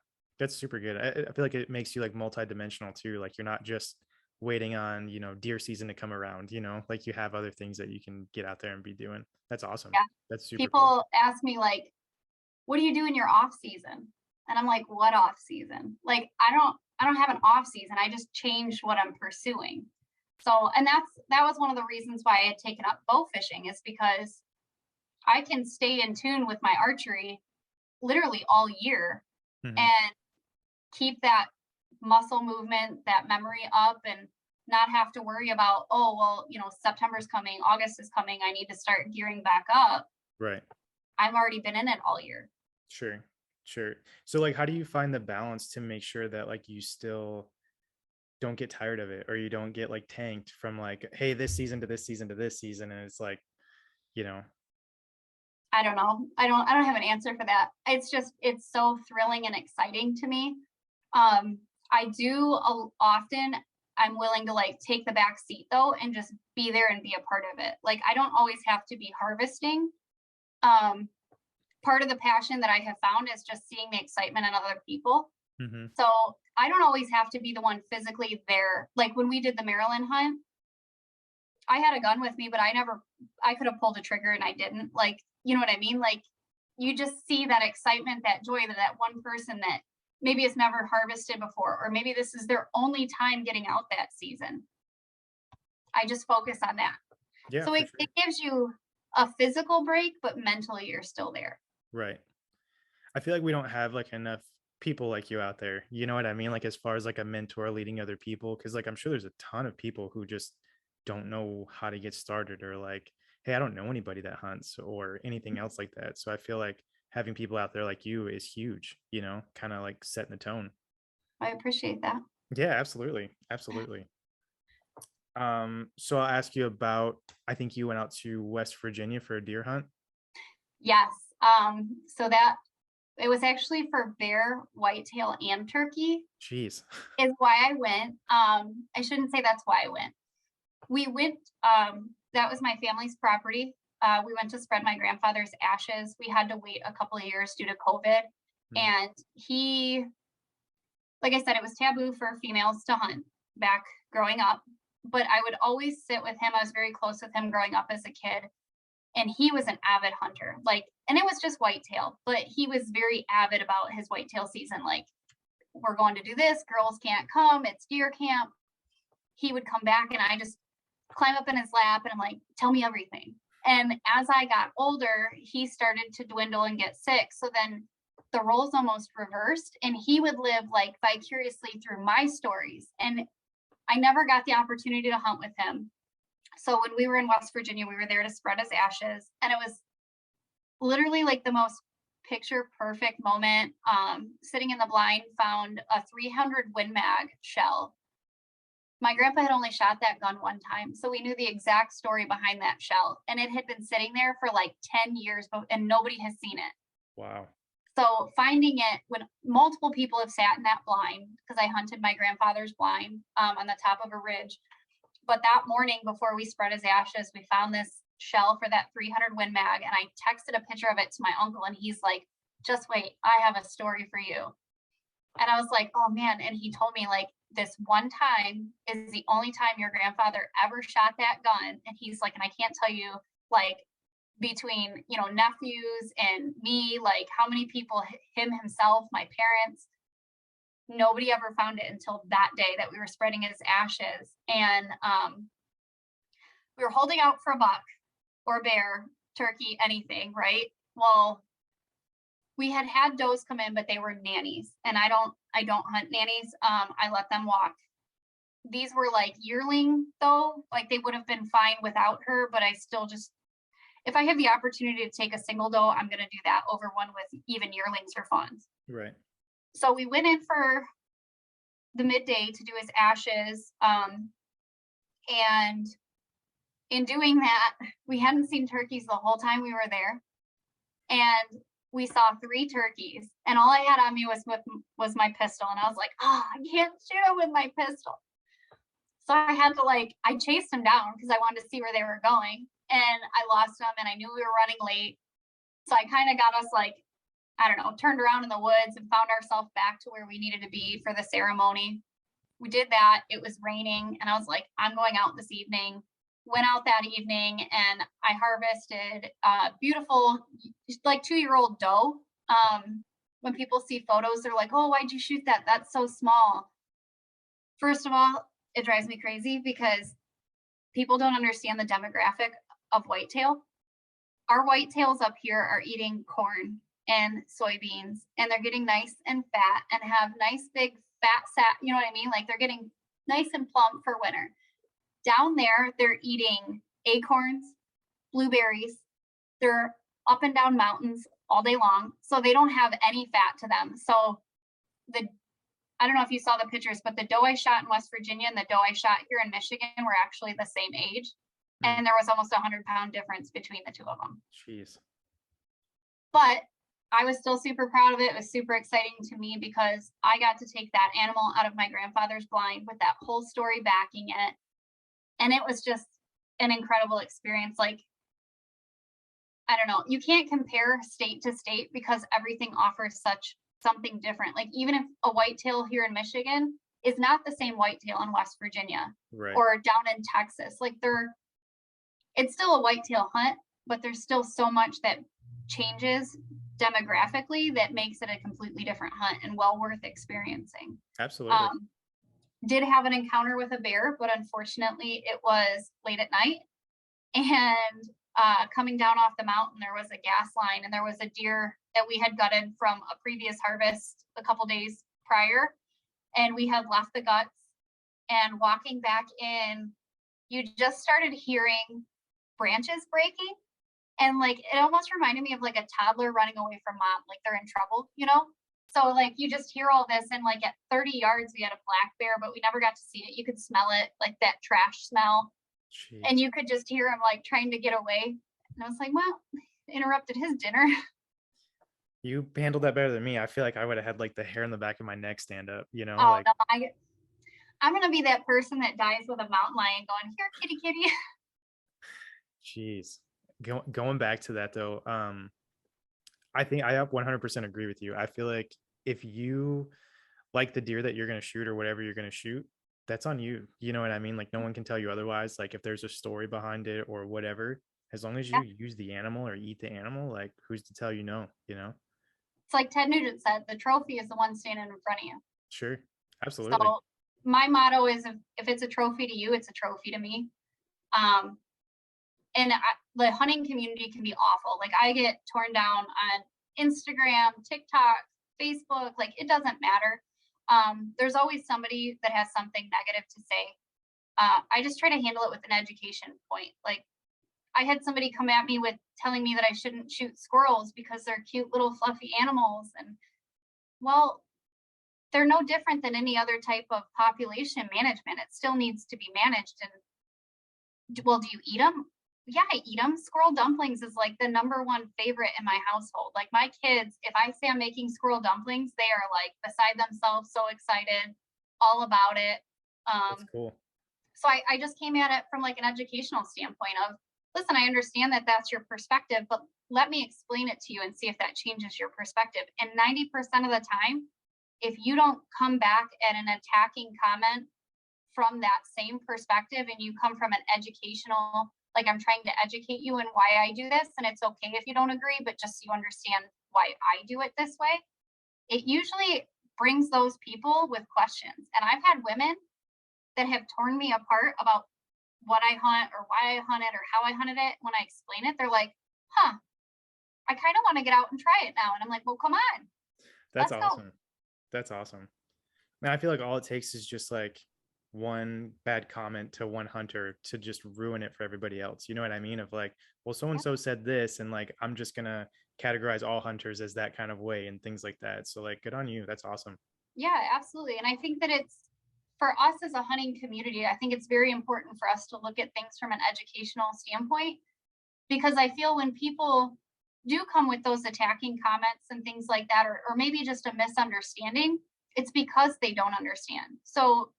Speaker 2: that's super good. I feel like it makes you like multidimensional too. Like you're not just waiting on, deer season to come around, like you have other things that you can get out there and be doing. That's awesome.
Speaker 1: Yeah.
Speaker 2: That's super cool.
Speaker 1: People ask me like, what do you do in your off season? And I'm like, what off season? Like, I don't have an off season. I just changed what I'm pursuing. So, and that was one of the reasons why I had taken up bow fishing, is because I can stay in tune with my archery literally all year
Speaker 2: Mhm.
Speaker 1: and keep that muscle movement, that memory up, and not have to worry about, oh, well, September's coming, August is coming, I need to start gearing back up.
Speaker 2: Right.
Speaker 1: I've already been in it all year.
Speaker 2: Sure. Sure. So like, how do you find the balance to make sure that like you still don't get tired of it, or you don't get like tanked from like, hey, this season to this season to this season, and it's like, you know,
Speaker 1: I don't know. I don't have an answer for that. It's so thrilling and exciting to me. I do often, I'm willing to like take the back seat though and just be there and be a part of it. Like I don't always have to be harvesting. Part of the passion that I have found is just seeing the excitement in other people.
Speaker 2: mhm,
Speaker 1: So I don't always have to be the one physically there. Like when we did the Maryland hunt, I had a gun with me, but I could have pulled a trigger and I didn't. Like, you know what I mean? Like you just see that excitement, that joy that one person that maybe has never harvested before, or maybe this is their only time getting out that season. I just focus on that.
Speaker 2: yeah,
Speaker 1: So
Speaker 2: for
Speaker 1: it
Speaker 2: sure.
Speaker 1: gives you a physical break, but mentally you're still there.
Speaker 2: Right. I feel like we don't have like enough people like you out there. You know what I mean? Like as far as like a mentor leading other people, because like I'm sure there's a ton of people who just don't know how to get started, or like, hey, I don't know anybody that hunts or anything else like that. So I feel like having people out there like you is huge, kind of like setting the tone.
Speaker 1: I appreciate that.
Speaker 2: Yeah, absolutely. Absolutely. So I'll ask you about, I think you went out to West Virginia for a deer hunt.
Speaker 1: Yes. So that it was actually for bear, whitetail, and turkey
Speaker 2: Jeez.
Speaker 1: is why I went. I shouldn't say that's why I went. We went, that was my family's property. We went to spread my grandfather's ashes. We had to wait a couple of years due to COVID.
Speaker 2: Mm,
Speaker 1: And like I said, it was taboo for females to hunt back growing up. But I would always sit with him. I was very close with him growing up as a kid. And he was an avid hunter. And it was just whitetail, but he was very avid about his whitetail season. Like, we're going to do this, girls can't come, it's deer camp. He would come back and I just climb up in his lap and I'm like, tell me everything. And as I got older, he started to dwindle and get sick. So then the roles almost reversed and he would live like vicariously through my stories. And I never got the opportunity to hunt with him. So when we were in West Virginia, we were there to spread his ashes. And it was literally like the most picture perfect moment. Sitting in the blind, found a 300 Win Mag shell. My grandpa had only shot that gun one time, so we knew the exact story behind that shell. And it had been sitting there for like 10 years, and nobody has seen it.
Speaker 2: wow.
Speaker 1: So finding it when multiple people have sat in that blind, because I hunted my grandfather's blind on the top of a ridge. But that morning before we spread his ashes, we found this shell for that 300 Win Mag, and I texted a picture of it to my uncle, and he's like, just wait, I have a story for you. And I was like, oh man. And he told me like, this one time is the only time your grandfather ever shot that gun. And he's like, and I can't tell you like between, nephews and me, like how many people, him himself, my parents, nobody ever found it until that day that we were spreading his ashes. And we were holding out for a buck or bear, turkey, anything, right? Well, we had does come in, but they were nannies, and I don't hunt nannies. I let them walk. These were like yearling though, like they would have been fine without her, but I still just, if I have the opportunity to take a single doe, I'm going to do that over one with even yearlings or fawns.
Speaker 2: Right.
Speaker 1: So we went in for the midday to do his ashes. And in doing that, we hadn't seen turkeys the whole time we were there. And we saw 3 turkeys, and all I had on me was my pistol, and I was like, oh, I can't shoot them with my pistol. So I had to I chased them down because I wanted to see where they were going, and I lost them, and I knew we were running late. So I kind of got us I don't know, turned around in the woods and found ourselves back to where we needed to be for the ceremony. We did that. It was raining, and I was like, I'm going out this evening. Went out that evening, and I harvested a beautiful 2-year-old doe. When people see photos, they're like, oh, why'd you shoot that? That's so small. First of all, it drives me crazy because people don't understand the demographic of whitetail. Our whitetails up here are eating corn and soybeans, and they're getting nice and fat and have nice big fat sat, you know what I mean? Like they're getting nice and plump for winter. Down there, they're eating acorns, blueberries. They're up and down mountains all day long, so they don't have any fat to them. So I don't know if you saw the pictures, but the doe I shot in West Virginia and the doe I shot here in Michigan were actually the same age. And there was almost 100-pound difference between the 2 of them.
Speaker 2: Jeez.
Speaker 1: But I was still super proud of it. It was super exciting to me because I got to take that animal out of my grandfather's blind with that whole story backing it. And it was just an incredible experience. I don't know, you can't compare state to state because everything offers something different. Even if a whitetail here in Michigan is not the same whitetail in West Virginia, right, or down in Texas, it's still a whitetail hunt, but there's still so much that changes demographically that makes it a completely different hunt and well worth experiencing.
Speaker 2: Absolutely.
Speaker 1: Did have an encounter with a bear, but unfortunately it was late at night, and coming down off the mountain, there was a gas line, and there was a deer that we had gutted from a previous harvest a couple days prior, and we had left the guts, and walking back in, you just started hearing branches breaking, and it almost reminded me of a toddler running away from mom, they're in trouble, so you just hear all this, and at 30 yards we had a black bear, but we never got to see it. You could smell it, that trash smell. Jeez. And you could just hear him trying to get away, and I was like, well, interrupted his dinner.
Speaker 2: You handled that better than me. I feel like I would have had the hair in the back of my neck stand up,
Speaker 1: Oh, no, I'm gonna be that person that dies with a mountain lion going, here, kitty kitty.
Speaker 2: Jeez. Going back to that though, I think I 100% agree with you. I feel like if you like the deer that you're going to shoot or whatever you're going to shoot, that's on you. You know what I mean? No one can tell you otherwise. If there's a story behind it or whatever, as long as you use the animal or eat the animal, who's to tell you no, It's
Speaker 1: like Ted Nugent said, the trophy is the one standing in front of you.
Speaker 2: Sure. Absolutely.
Speaker 1: So my motto is if it's a trophy to you, it's a trophy to me. And the hunting community can be awful. I get torn down on Instagram, TikTok, Facebook, it doesn't matter. There's always somebody that has something negative to say. I just try to handle it with an education point. I had somebody come at me with telling me that I shouldn't shoot squirrels because they're cute little fluffy animals. And well, they're no different than any other type of population management. It still needs to be managed. And well, do you eat them? Yeah, I eat them. Squirrel dumplings is the number 1 favorite in my household. My kids, if I say I'm making squirrel dumplings, they are beside themselves, so excited, all about it.
Speaker 2: That's cool.
Speaker 1: So I just came at it from an educational standpoint of, listen, I understand that that's your perspective, but let me explain it to you and see if that changes your perspective. And 90% of the time, if you don't come back at an attacking comment from that same perspective and you come from an educational, I'm trying to educate you and why I do this, and it's okay if you don't agree, but just so you understand why I do it this way, it usually brings those people with questions. And I've had women that have torn me apart about what I hunt or why I hunt it or how I hunted it. When I explain it, they're like, huh, I kind of want to get out and try it now. And I'm like, well, come on.
Speaker 2: That's awesome. That's awesome. Man, I feel like all it takes is just one bad comment to one hunter to just ruin it for everybody else. You know what I mean? Of well, so-and-so said this, and I'm just going to categorize all hunters as that kind of way and things like that. So good on you. That's awesome.
Speaker 1: Yeah, absolutely. And I think that it's, for us as a hunting community, I think it's very important for us to look at things from an educational standpoint, because I feel when people do come with those attacking comments and things like that, or maybe just a misunderstanding, it's because they don't understand. So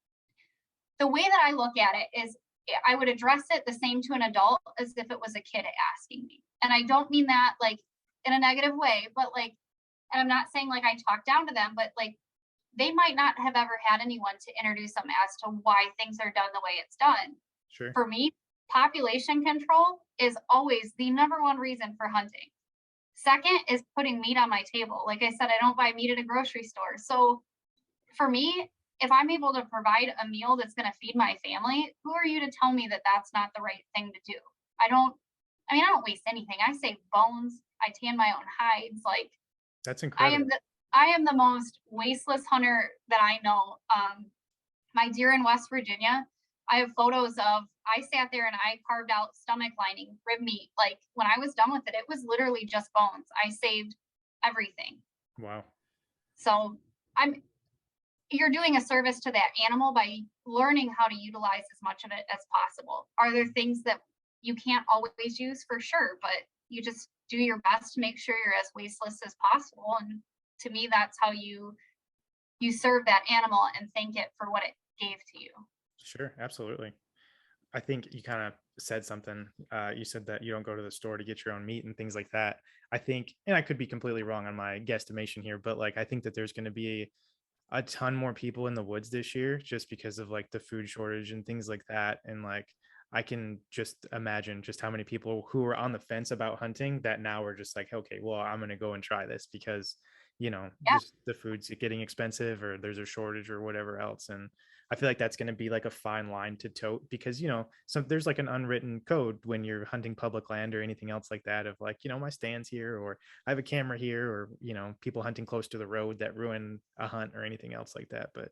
Speaker 1: the way that I look at it is I would address it the same to an adult as if it was a kid asking me. And I don't mean that like in a negative way, but like, and I'm not saying like I talk down to them, but like they might not have ever had anyone to introduce them as to why things are done the way it's done.
Speaker 2: Sure.
Speaker 1: For me, population control is always the number one reason for hunting. Second is putting meat on my table. Like I said, I don't buy meat at a grocery store. So for me, if I'm able to provide a meal that's going to feed my family, who are you to tell me that that's not the right thing to do? I don't waste anything. I save bones. I tan my own hides. Like
Speaker 2: that's incredible.
Speaker 1: I am the most wasteless hunter that I know. My deer in West Virginia, I have photos of, I sat there and I carved out stomach lining, rib meat. Like when I was done with it, it was literally just bones. I saved everything.
Speaker 2: Wow.
Speaker 1: So you're doing a service to that animal by learning how to utilize as much of it as possible. Are there things that you can't always use? For sure, but you just do your best to make sure you're as wasteless as possible. And to me, that's how you serve that animal and thank it for what it gave to you.
Speaker 2: Sure, absolutely. I think you kind of said something. You said that you don't go to the store to get your own meat and things like that. I think, and I could be completely wrong on my guesstimation here, but like I think that there's going to be a ton more people in the woods this year just because of like the food shortage and things like that. And like I can just imagine just how many people who were on the fence about hunting that now are just like, okay, well, I'm going to go and try this because, just the food's getting expensive or there's a shortage or whatever else. And I feel like that's going to be like a fine line to tote because, so there's like an unwritten code when you're hunting public land or anything else like that of like, my stand's here or I have a camera here or, people hunting close to the road that ruin a hunt or anything else like that. But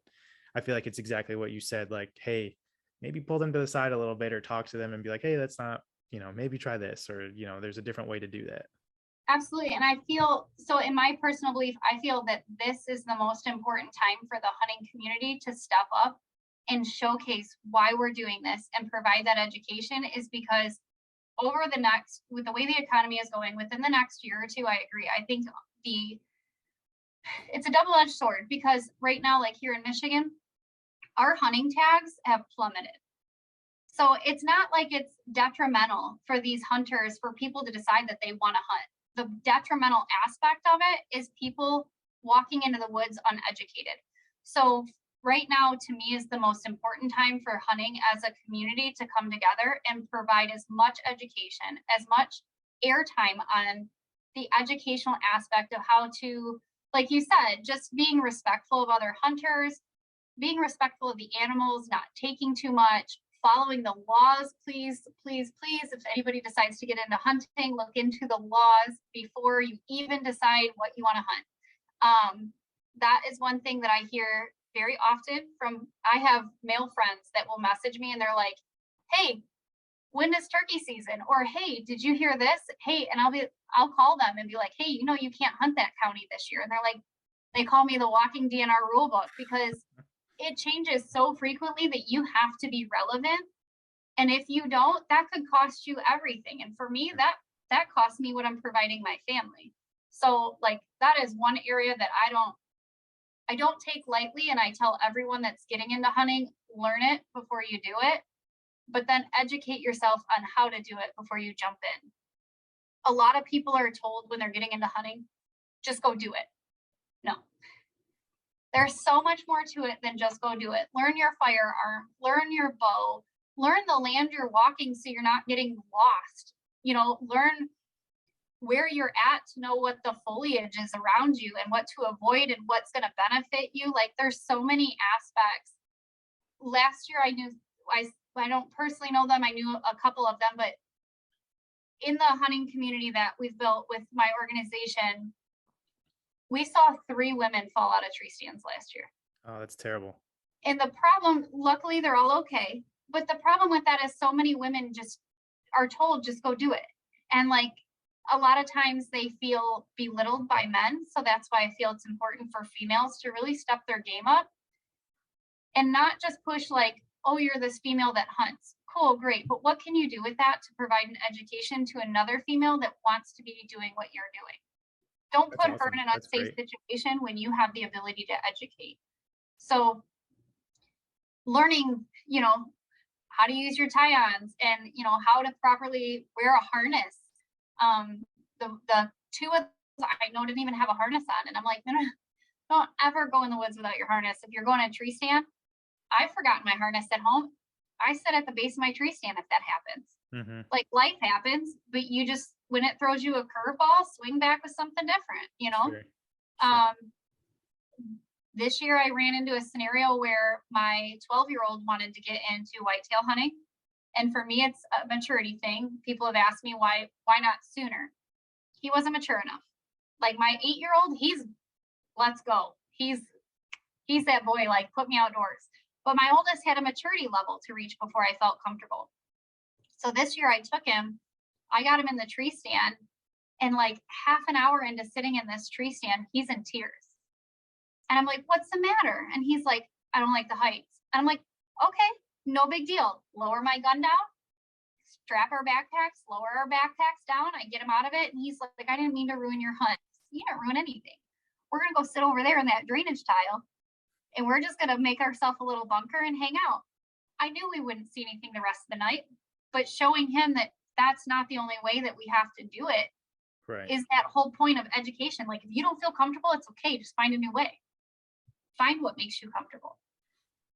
Speaker 2: I feel like it's exactly what you said, like, hey, maybe pull them to the side a little bit or talk to them and be like, hey, that's not, maybe try this or, there's a different way to do that.
Speaker 1: Absolutely. And I feel so in my personal belief, I feel that this is the most important time for the hunting community to step up and showcase why we're doing this and provide that education is because with the way the economy is going within the next year or two, I agree. I think it's a double-edged sword because right now, like here in Michigan, our hunting tags have plummeted. So it's not like it's detrimental for these hunters, for people to decide that they want to hunt. The detrimental aspect of it is people walking into the woods uneducated. So right now, to me, is the most important time for hunting as a community to come together and provide as much education, as much airtime on the educational aspect of how to, like you said, just being respectful of other hunters, being respectful of the animals, not taking too much, following the laws, please, please, please. If anybody decides to get into hunting, look into the laws before you even decide what you want to hunt. That is one thing that I hear very often I have male friends that will message me and they're like, hey, when is turkey season? Or, hey, did you hear this? Hey, and I'll call them and be like, hey, you can't hunt that county this year. And they're like, they call me the walking DNR rule book because it changes so frequently that you have to be relevant. And if you don't, that could cost you everything. And for me, that costs me what I'm providing my family. So like that is one area that I don't take lightly. And I tell everyone that's getting into hunting, learn it before you do it, but then educate yourself on how to do it before you jump in. A lot of people are told when they're getting into hunting, just go do it. No. There's so much more to it than just go do it. Learn your firearm, learn your bow, learn the land you're walking so you're not getting lost. Learn where you're at to know what the foliage is around you and what to avoid and what's going to benefit you. Like there's so many aspects. Last year I don't personally know them. I knew a couple of them, but in the hunting community that we've built with my organization, we saw 3 women fall out of tree stands last year.
Speaker 2: Oh, that's terrible.
Speaker 1: And the problem, luckily they're all okay. But the problem with that is so many women just are told, just go do it. And like a lot of times they feel belittled by men. So that's why I feel it's important for females to really step their game up and not just push like, oh, you're this female that hunts. Cool, great. But what can you do with that to provide an education to another female that wants to be doing what you're doing? Don't
Speaker 2: That's
Speaker 1: put her
Speaker 2: awesome.
Speaker 1: in an
Speaker 2: That's
Speaker 1: unsafe
Speaker 2: great.
Speaker 1: situation when you have the ability to educate. So learning, how to use your tie-ons and, how to properly wear a harness. The two of I know didn't even have a harness on, and I'm like, no, don't ever go in the woods without your harness. If you're going to a tree stand, I've forgotten my harness at home. I sit at the base of my tree stand if that happens.
Speaker 2: Mm-hmm.
Speaker 1: Like life happens, but you just, when it throws you a curveball, swing back with something different,
Speaker 2: Sure. Sure.
Speaker 1: This year I ran into a scenario where my 12-year-old wanted to get into whitetail hunting. And for me, it's a maturity thing. People have asked me why not sooner? He wasn't mature enough. Like my 8-year-old, let's go. He's that boy, like put me outdoors. But my oldest had a maturity level to reach before I felt comfortable. So this year I took him, I got him in the tree stand, and like half an hour into sitting in this tree stand, he's in tears. And I'm like, what's the matter? And he's like, I don't like the heights. And I'm like, okay, no big deal. Lower my gun down, strap our backpacks, lower our backpacks down. I get him out of it. And he's like, I didn't mean to ruin your hunt. You didn't ruin anything. We're going to go sit over there in that drainage tile, and we're just going to make ourselves a little bunker and hang out. I knew we wouldn't see anything the rest of the night, but showing him that that's not the only way that we have to do it.
Speaker 2: Right.
Speaker 1: Is that whole point of education. Like if you don't feel comfortable, it's okay. Just find a new way. Find what makes you comfortable.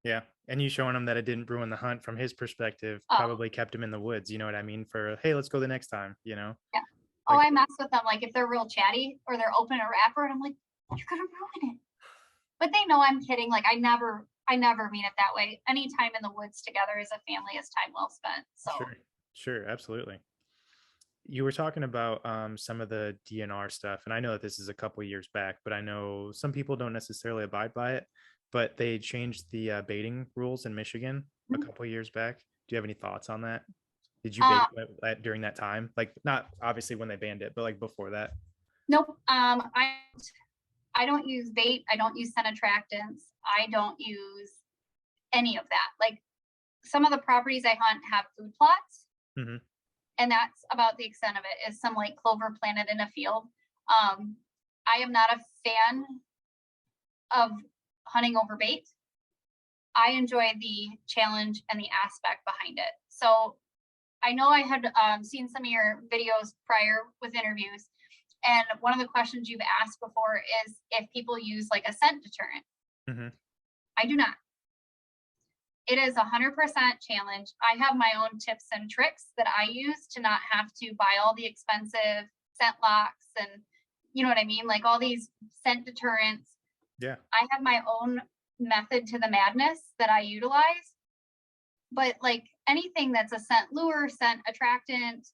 Speaker 2: Yeah. And you showing him that it didn't ruin the hunt from his perspective probably kept him in the woods. You know what I mean? For, hey, let's go the next time,
Speaker 1: Yeah.
Speaker 2: Like,
Speaker 1: I mess with them. Like if they're real chatty or they're open a wrapper, and I'm like, you're going to ruin it. But they know I'm kidding. Like I never mean it that way. Any time in the woods together as a family is time well spent. So
Speaker 2: Sure. Absolutely. You were talking about some of the DNR stuff, and I know that this is a couple years back, but I know some people don't necessarily abide by it. But they changed the baiting rules in Michigan a couple years back. Do you have any thoughts on that? Did you bait during that time? Like, not obviously when they banned it, but like before that?
Speaker 1: Nope. I don't use bait. I don't use scent attractants. I don't use any of that. Like some of the properties I hunt have food plots.
Speaker 2: Mm-hmm.
Speaker 1: And that's about the extent of it, is some like clover planted in a field. I am not a fan of hunting over bait. I enjoy the challenge and the aspect behind it. So I know I had seen some of your videos prior with interviews, and one of the questions you've asked before is if people use like a scent deterrent.
Speaker 2: Mm-hmm.
Speaker 1: I do not. It is 100% challenge. I have my own tips and tricks that I use to not have to buy all the expensive scent locks and, you know what I mean? Like all these scent deterrents.
Speaker 2: Yeah.
Speaker 1: I have my own method to the madness that I utilize. But like anything that's a scent lure, scent attractant,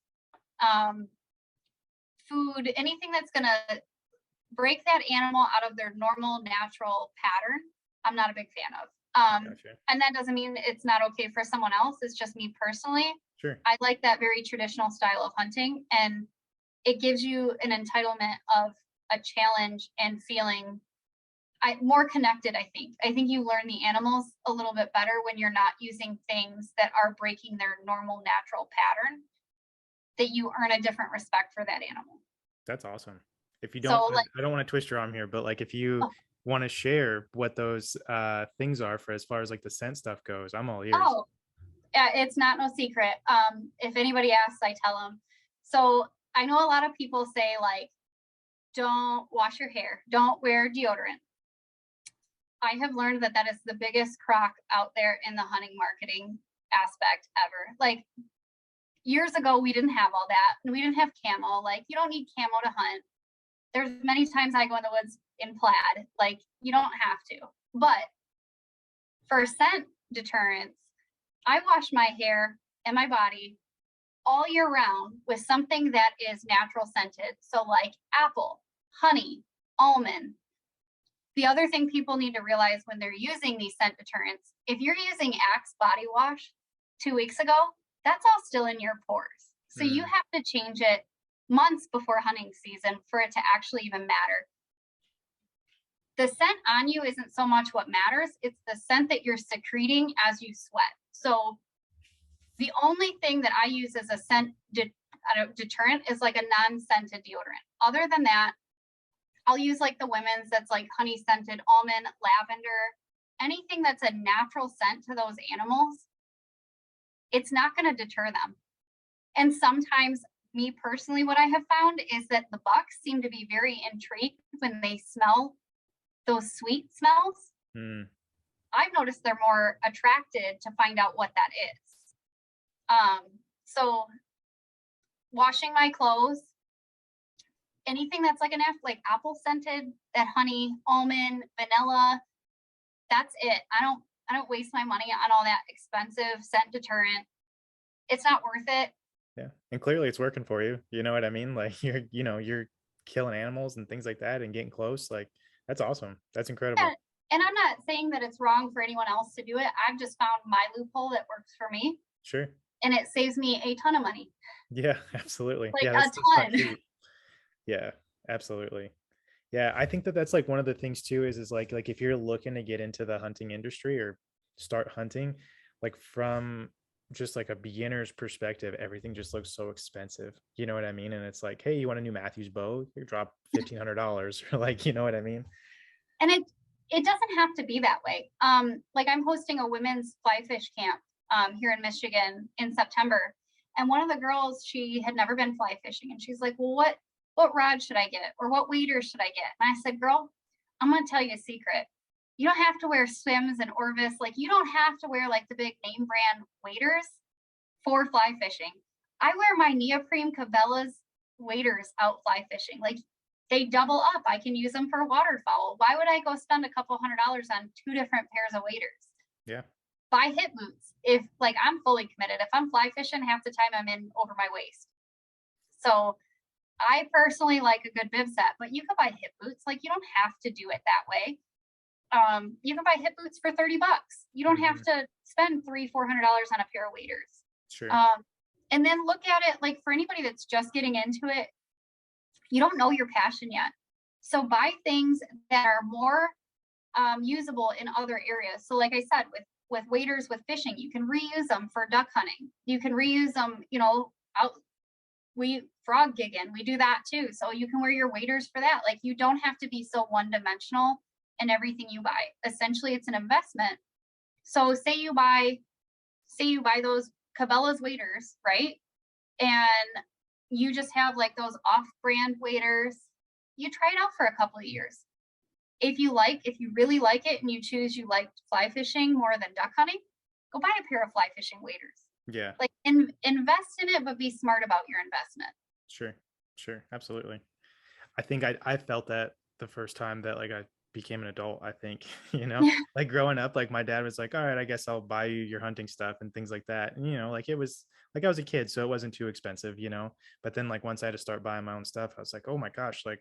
Speaker 1: food, anything that's going to break that animal out of their normal, natural pattern, I'm not a big fan of.
Speaker 2: Gotcha.
Speaker 1: And that doesn't mean it's not okay for someone else. It's just me personally.
Speaker 2: Sure.
Speaker 1: I like that very traditional style of hunting, and it gives you an entitlement of a challenge and feeling more connected. I think you learn the animals a little bit better when you're not using things that are breaking their normal natural pattern, that you earn a different respect for that animal.
Speaker 2: That's awesome. If you don't,
Speaker 1: So,
Speaker 2: I don't want to twist your arm here, but like if you want to share what those things are for as far as like the scent stuff goes, I'm all ears.
Speaker 1: Oh, yeah, it's not no secret. If anybody asks, I tell them. So I know a lot of people say like, don't wash your hair, don't wear deodorant. I have learned that is the biggest crock out there in the hunting marketing aspect ever. Like years ago, we didn't have all that. We didn't have camo. Like you don't need camo to hunt. There's many times I go in the woods in plaid. Like you don't have to. But for scent deterrents, I wash my hair and my body all year round with something that is natural scented. So like apple, honey, almond. The other thing people need to realize when they're using these scent deterrents, if you're using Axe body wash 2 weeks ago, that's all still in your pores. So you have to change it months before hunting season for it to actually even matter. The scent on you isn't so much what matters. It's the scent that you're secreting as you sweat. So the only thing that I use as a scent deterrent is like a non-scented deodorant. Other than that, I'll use like the women's that's like honey scented, almond, lavender, anything that's a natural scent to those animals. It's not going to deter them. And sometimes, me personally, what I have found is that the bucks seem to be very intrigued when they smell those sweet smells. I've noticed they're more attracted to find out what that is. So washing my clothes, anything that's like like apple scented, that honey, almond, vanilla, that's it. I don't waste my money on all that expensive scent deterrent. It's not worth it.
Speaker 2: Yeah. And clearly it's working for you. You know what I mean? Like you're killing animals and things like that and getting close. Like that's awesome. That's incredible.
Speaker 1: Yeah. And I'm not saying that it's wrong for anyone else to do it. I've just found my loophole that works for me.
Speaker 2: Sure.
Speaker 1: And it saves me a ton of money.
Speaker 2: Yeah, absolutely.
Speaker 1: Like
Speaker 2: yeah,
Speaker 1: a ton.
Speaker 2: Yeah, absolutely. Yeah, I think that that's like one of the things too is like if you're looking to get into the hunting industry or start hunting, like from just like a beginner's perspective, everything just looks so expensive. You know what I mean? And it's like, hey, you want a new Matthews bow? You drop $1,500 or like, you know what I mean?
Speaker 1: And it doesn't have to be that way. Like I'm hosting a women's fly fish camp here in Michigan in September. And one of the girls, she had never been fly fishing. And she's like, well, what rod should I get? Or what waders should I get? And I said, girl, I'm going to tell you a secret. You don't have to wear Swims and Orvis. Like you don't have to wear like the big name brand waders for fly fishing. I wear my neoprene Cabela's waders out fly fishing. Like they double up. I can use them for waterfowl. Why would I go spend a couple $100 on 2 different pairs of waders?
Speaker 2: Yeah.
Speaker 1: Buy hip boots. If like I'm fully committed, if I'm fly fishing, half the time I'm in over my waist. So I personally like a good bib set, but you could buy hip boots. Like you don't have to do it that way. You can buy hip boots for $30. You don't have to spend $300-400 on a pair of waders.
Speaker 2: Sure.
Speaker 1: And then look at it like for anybody that's just getting into it, you don't know your passion yet. So buy things that are more usable in other areas. So like I said, with waders, with fishing, you can reuse them for duck hunting. You can reuse them, we frog gigging, we do that too. So you can wear your waders for that. Like you don't have to be so one-dimensional in everything you buy. Essentially, it's an investment. So say you buy those Cabela's waders, right? And you just have like those off-brand waders. You try it out for a couple of years. If you really like it and you choose you like fly fishing more than duck hunting, go buy a pair of fly fishing waders.
Speaker 2: Yeah.
Speaker 1: Like invest in it, but be smart about your investment.
Speaker 2: Sure. Absolutely. I think I felt that the first time that like I became an adult, I think, like growing up, like my dad was like, all right, I guess I'll buy you your hunting stuff and things like that. And, like it was like I was a kid, so it wasn't too expensive, but then like once I had to start buying my own stuff, I was like, oh my gosh, like,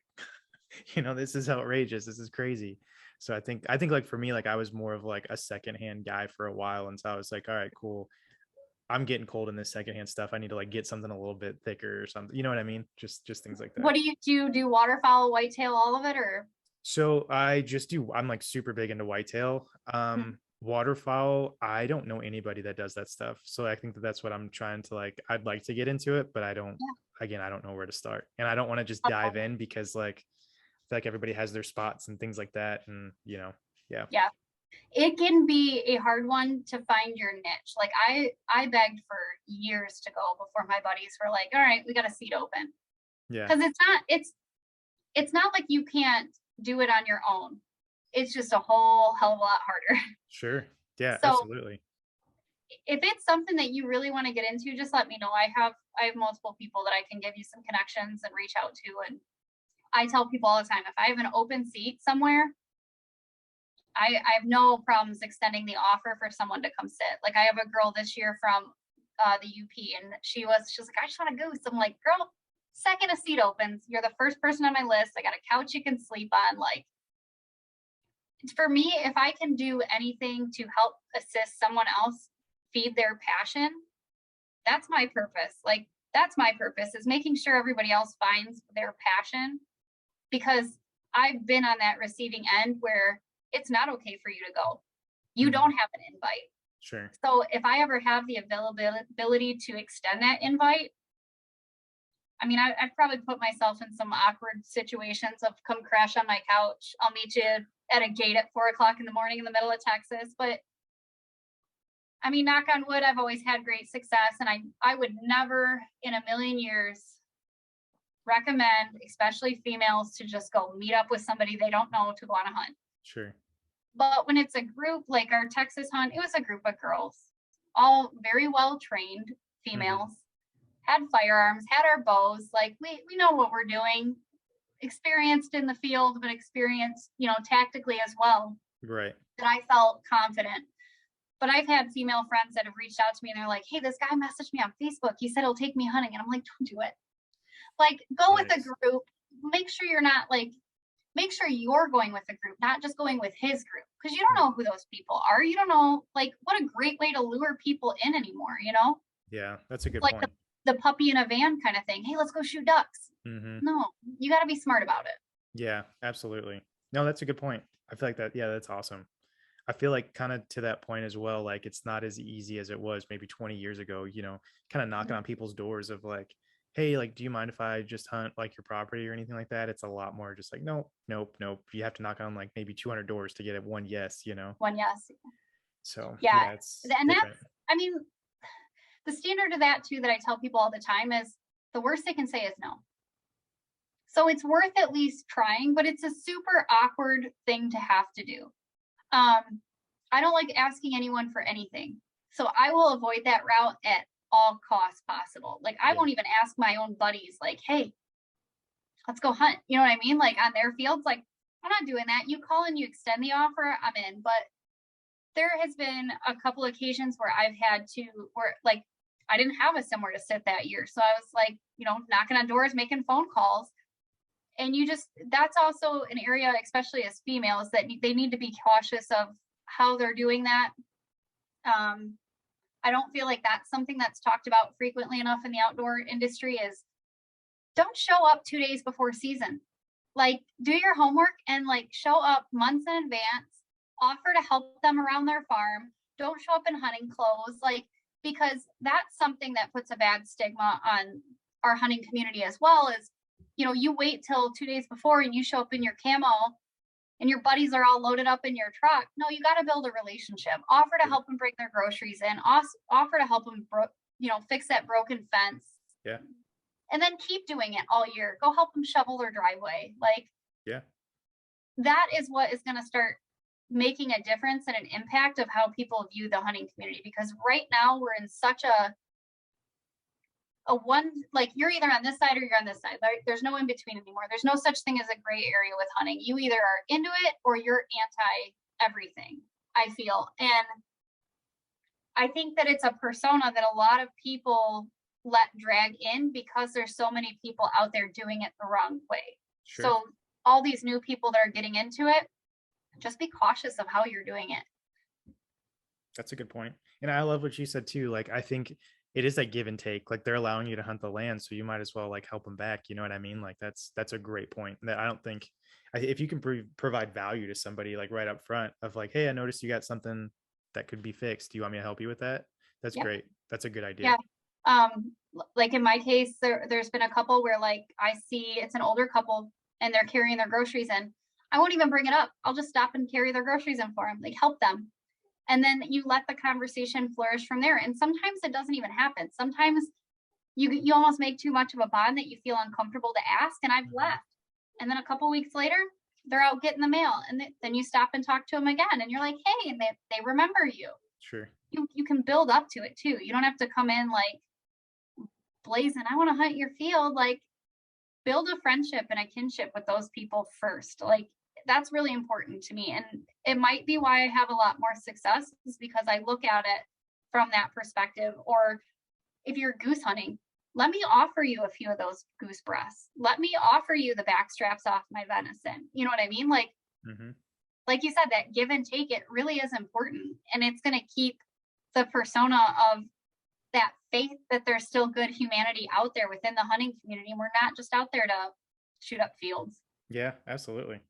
Speaker 2: this is outrageous. This is crazy. So I think like for me, like I was more of like a secondhand guy for a while. And so I was like, all right, cool. I'm getting cold in this secondhand stuff. I need to like get something a little bit thicker or something. You know what I mean? Just things like that.
Speaker 1: What do you do? Waterfowl, whitetail, all of it, or?
Speaker 2: So I'm like super big into whitetail. Waterfowl, I don't know anybody that does that stuff. So I think that's what I'm trying to like, I'd like to get into it, but I don't know where to start. And I don't want to just dive in because like, I feel like everybody has their spots and things like that. And yeah.
Speaker 1: It can be a hard one to find your niche. Like I begged for years to go before my buddies were like, all right, we got a seat open.
Speaker 2: Yeah.
Speaker 1: Because it's not like you can't do it on your own. It's just a whole hell of a lot harder.
Speaker 2: Sure. Yeah,
Speaker 1: so
Speaker 2: absolutely.
Speaker 1: If it's something that you really want to get into, just let me know. I have multiple people that I can give you some connections and reach out to. And I tell people all the time, if I have an open seat somewhere, I have no problems extending the offer for someone to come sit. Like I have a girl this year from the UP, and she's like, I just want to go. So I'm like, girl, second a seat opens, you're the first person on my list. I got a couch you can sleep on. Like, for me, if I can do anything to help assist someone else feed their passion, that's my purpose. Like, that's my purpose, is making sure everybody else finds their passion, because I've been on that receiving end where it's not okay for you to go. You don't have an invite.
Speaker 2: Sure.
Speaker 1: So if I ever have the availability to extend that invite, I mean, I've probably put myself in some awkward situations of come crash on my couch. I'll meet you at a gate at 4 o'clock in the morning in the middle of Texas. But I mean, knock on wood, I've always had great success. And I would never in a million years recommend, especially females, to just go meet up with somebody they don't know to go on a hunt.
Speaker 2: Sure.
Speaker 1: But when it's a group like our Texas hunt, it was a group of girls, all very well trained females, had firearms, had our bows. Like we know what we're doing, experienced in the field, but experienced, tactically as well.
Speaker 2: Right.
Speaker 1: That I felt confident. But I've had female friends that have reached out to me and they're like, hey, this guy messaged me on Facebook. He said he'll take me hunting. And I'm like, don't do it. Like, go with a group. Make sure you're not like, make sure you're going with a group, not just going with his group. Because you don't know who those people are. You don't know, like, what a great way to lure people in anymore,
Speaker 2: Yeah, that's a good
Speaker 1: like
Speaker 2: point.
Speaker 1: the puppy in a van kind of thing. Hey, let's go shoot ducks. No, you got to be smart about it.
Speaker 2: Yeah, absolutely. No, that's a good point. I feel like that. Yeah, that's awesome. I feel like kind of to that point as well, like it's not as easy as it was maybe 20 years ago, kind of knocking on people's doors of like, hey, like, do you mind if I just hunt like your property or anything like that? It's a lot more just like, nope, nope, nope. You have to knock on like maybe 200 doors to get it one yes.
Speaker 1: One yes.
Speaker 2: So
Speaker 1: yeah,
Speaker 2: it's
Speaker 1: and
Speaker 2: different.
Speaker 1: that's, I mean, the standard of that too that I tell people all the time is the worst they can say is no. So it's worth at least trying, but it's a super awkward thing to have to do. I don't like asking anyone for anything. So I will avoid that route at all costs possible. Like I won't even ask my own buddies like, hey, let's go hunt. You know what I mean? Like on their fields, like I'm not doing that. You call and you extend the offer, I'm in. But there has been a couple occasions where I've had to, where like I didn't have a somewhere to sit that year. So I was like, knocking on doors, making phone calls. And that's also an area, especially as females, that they need to be cautious of how they're doing that. I don't feel like that's something that's talked about frequently enough in the outdoor industry is don't show up 2 days before season. Like do your homework and like show up months in advance, offer to help them around their farm. Don't show up in hunting clothes, like, because that's something that puts a bad stigma on our hunting community as well is, you wait till 2 days before and you show up in your camo and your buddies are all loaded up in your truck. No, you got to build a relationship. Offer to help them bring their groceries in. Offer to help them, fix that broken fence.
Speaker 2: Yeah.
Speaker 1: And then keep doing it all year. Go help them shovel their driveway. Like,
Speaker 2: yeah,
Speaker 1: that is what is going to start making a difference and an impact of how people view the hunting community. Because right now we're in such a one, like you're either on this side or you're on this side. There's no in between anymore. There's no such thing as a gray area with hunting. You either are into it or you're anti everything, I feel. And I think that it's a persona that a lot of people let drag in because there's so many people out there doing it the wrong way. Sure. So all these new people that are getting into it, just be cautious of how you're doing it.
Speaker 2: That's a good point. And I love what you said too. Like, I think it is that give and take. Like they're allowing you to hunt the land, so you might as well like help them back. You know what I mean? Like that's a great point. That I don't think if you can provide value to somebody like right up front of like, hey, I noticed you got something that could be fixed. Do you want me to help you with that? That's great. That's a good idea.
Speaker 1: Yeah. Like in my case, there's been a couple where like I see it's an older couple and they're carrying their groceries in. I won't even bring it up. I'll just stop and carry their groceries in for them. Like help them. And then you let the conversation flourish from there. And sometimes it doesn't even happen. Sometimes you almost make too much of a bond that you feel uncomfortable to ask. And I've left. And then a couple weeks later, they're out getting the mail. And then you stop and talk to them again. And you're like, hey, and they remember you.
Speaker 2: Sure.
Speaker 1: You can build up to it too. You don't have to come in like blazing, I want to hunt your field. Like build a friendship and a kinship with those people first. Like that's really important to me. And it might be why I have a lot more success is because I look at it from that perspective. Or if you're goose hunting, let me offer you a few of those goose breasts. Let me offer you the back straps off my venison. You know what I mean? Like, like you said, that give and take, it really is important. And it's going to keep the persona of that faith that there's still good humanity out there within the hunting community. And we're not just out there to shoot up fields.
Speaker 2: Yeah, absolutely.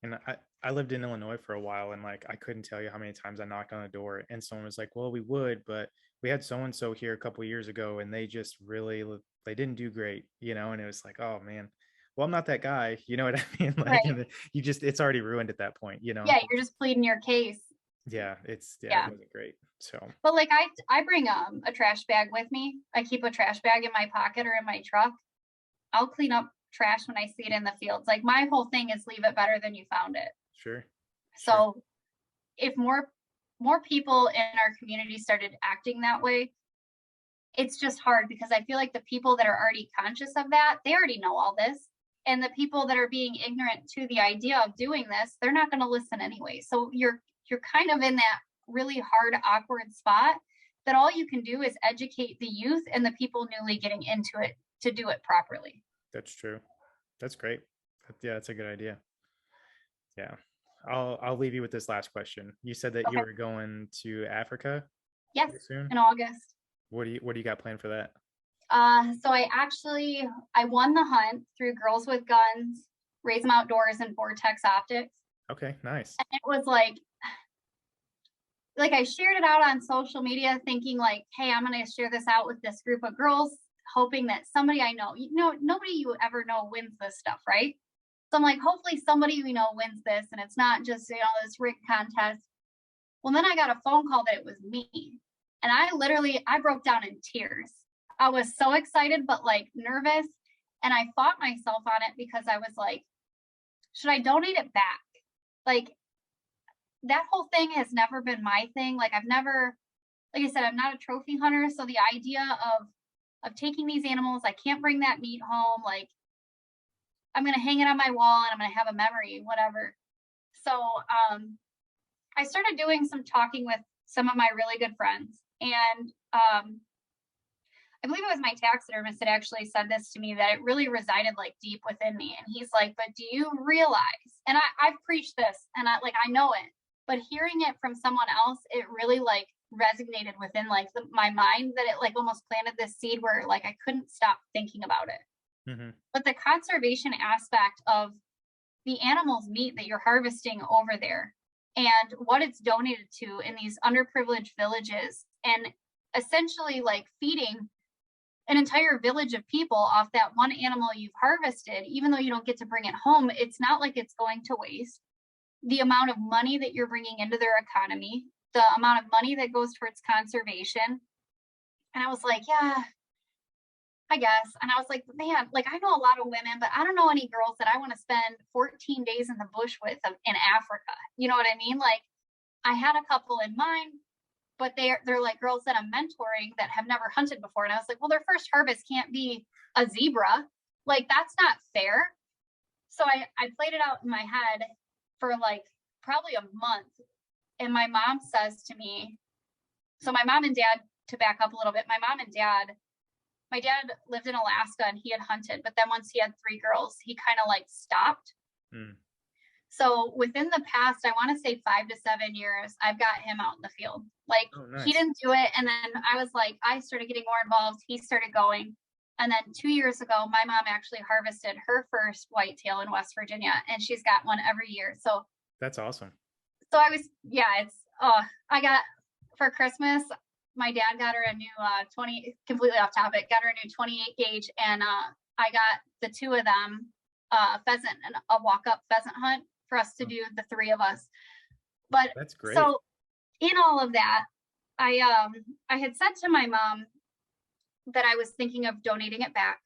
Speaker 2: And I lived in Illinois for a while, and like I couldn't tell you how many times I knocked on a door and someone was like, well, we would, but we had so and so here a couple years ago and they just really they didn't do great, you know, and it was like, oh man, well, I'm not that guy, you know what I mean? Like,
Speaker 1: Right.
Speaker 2: and you just, it's already ruined at that point, you know?
Speaker 1: Yeah, you're just pleading your case.
Speaker 2: Yeah, it's, yeah, it
Speaker 1: Yeah.
Speaker 2: wasn't great. So,
Speaker 1: But like I bring a trash bag with me. I keep a trash bag in my pocket or in my truck. I'll clean up trash when I see it in the fields. Like my whole thing is leave it better than you found it.
Speaker 2: sure, sure.
Speaker 1: So if more people in our community started acting that way, it's just hard because I feel like the people that are already conscious of that, they already know all this. And the people that are being ignorant to the idea of doing this, they're not going to listen anyway. So you're kind of in that really hard, awkward spot that all you can do is educate the youth and the people newly getting into it to do it properly.
Speaker 2: That's true. That's great. Yeah, that's a good idea. Yeah. I'll leave you with this last question. You said that you
Speaker 1: Okay.
Speaker 2: were going to Africa
Speaker 1: Yes,
Speaker 2: soon.
Speaker 1: in August.
Speaker 2: What do you got planned for that?
Speaker 1: So I won the hunt through Girls with Guns, Raise 'em Outdoors, and Vortex Optics.
Speaker 2: Okay, nice.
Speaker 1: And it was like I shared it out on social media thinking like, hey, I'm going to share this out with this group of girls, hoping that somebody I know, nobody you ever know wins this stuff, right? So I'm like, hopefully somebody we know wins this and it's not just, this rig contest. Well, then I got a phone call that it was me. And I broke down in tears. I was so excited, but like nervous. And I fought myself on it because I was like, should I donate it back? Like, that whole thing has never been my thing. Like I said, I'm not a trophy hunter. So the idea of taking these animals, I can't bring that meat home. Like I'm going to hang it on my wall and I'm going to have a memory, whatever. So, I started doing some talking with some of my really good friends and, I believe it was my taxidermist that actually said this to me, that it really resided like deep within me. And he's like, but do you realize, and I've preached this and I know it, but hearing it from someone else, it really like resonated within like my mind, that it like almost planted this seed where like I couldn't stop thinking about it.
Speaker 2: Mm-hmm.
Speaker 1: But the conservation aspect of the animal's meat that you're harvesting over there and what it's donated to in these underprivileged villages, and essentially like feeding an entire village of people off that one animal you've harvested, even though you don't get to bring it home, it's not like it's going to waste. The amount of money that you're bringing into their economy, the amount of money that goes towards conservation. And I was like, yeah, I guess. And I was like, man, like I know a lot of women, but I don't know any girls that I want to spend 14 days in the bush with in Africa. You know what I mean? Like I had a couple in mind, but they're like girls that I'm mentoring that have never hunted before. And I was like, well, their first harvest can't be a zebra. Like that's not fair. So I played it out in my head for like probably a month. And my mom says to me, so my mom and dad, to back up a little bit, my dad lived in Alaska and he had hunted, but then once he had 3 girls, he kind of like stopped. Mm. So within the past, I want to say 5 to 7 years, I've got him out in the field. Like nice. He didn't do it. And then I was like, I started getting more involved. He started going. And then 2 years ago, my mom actually harvested her first whitetail in West Virginia, and she's got one every year. So
Speaker 2: that's awesome.
Speaker 1: So I got for Christmas, my dad got her a new 20, completely off topic, got her a new 28 gauge. And I got the 2 of them, pheasant and a walk-up pheasant hunt for us to do, the 3 of us. But that's great. So in all of that, I had said to my mom that I was thinking of donating it back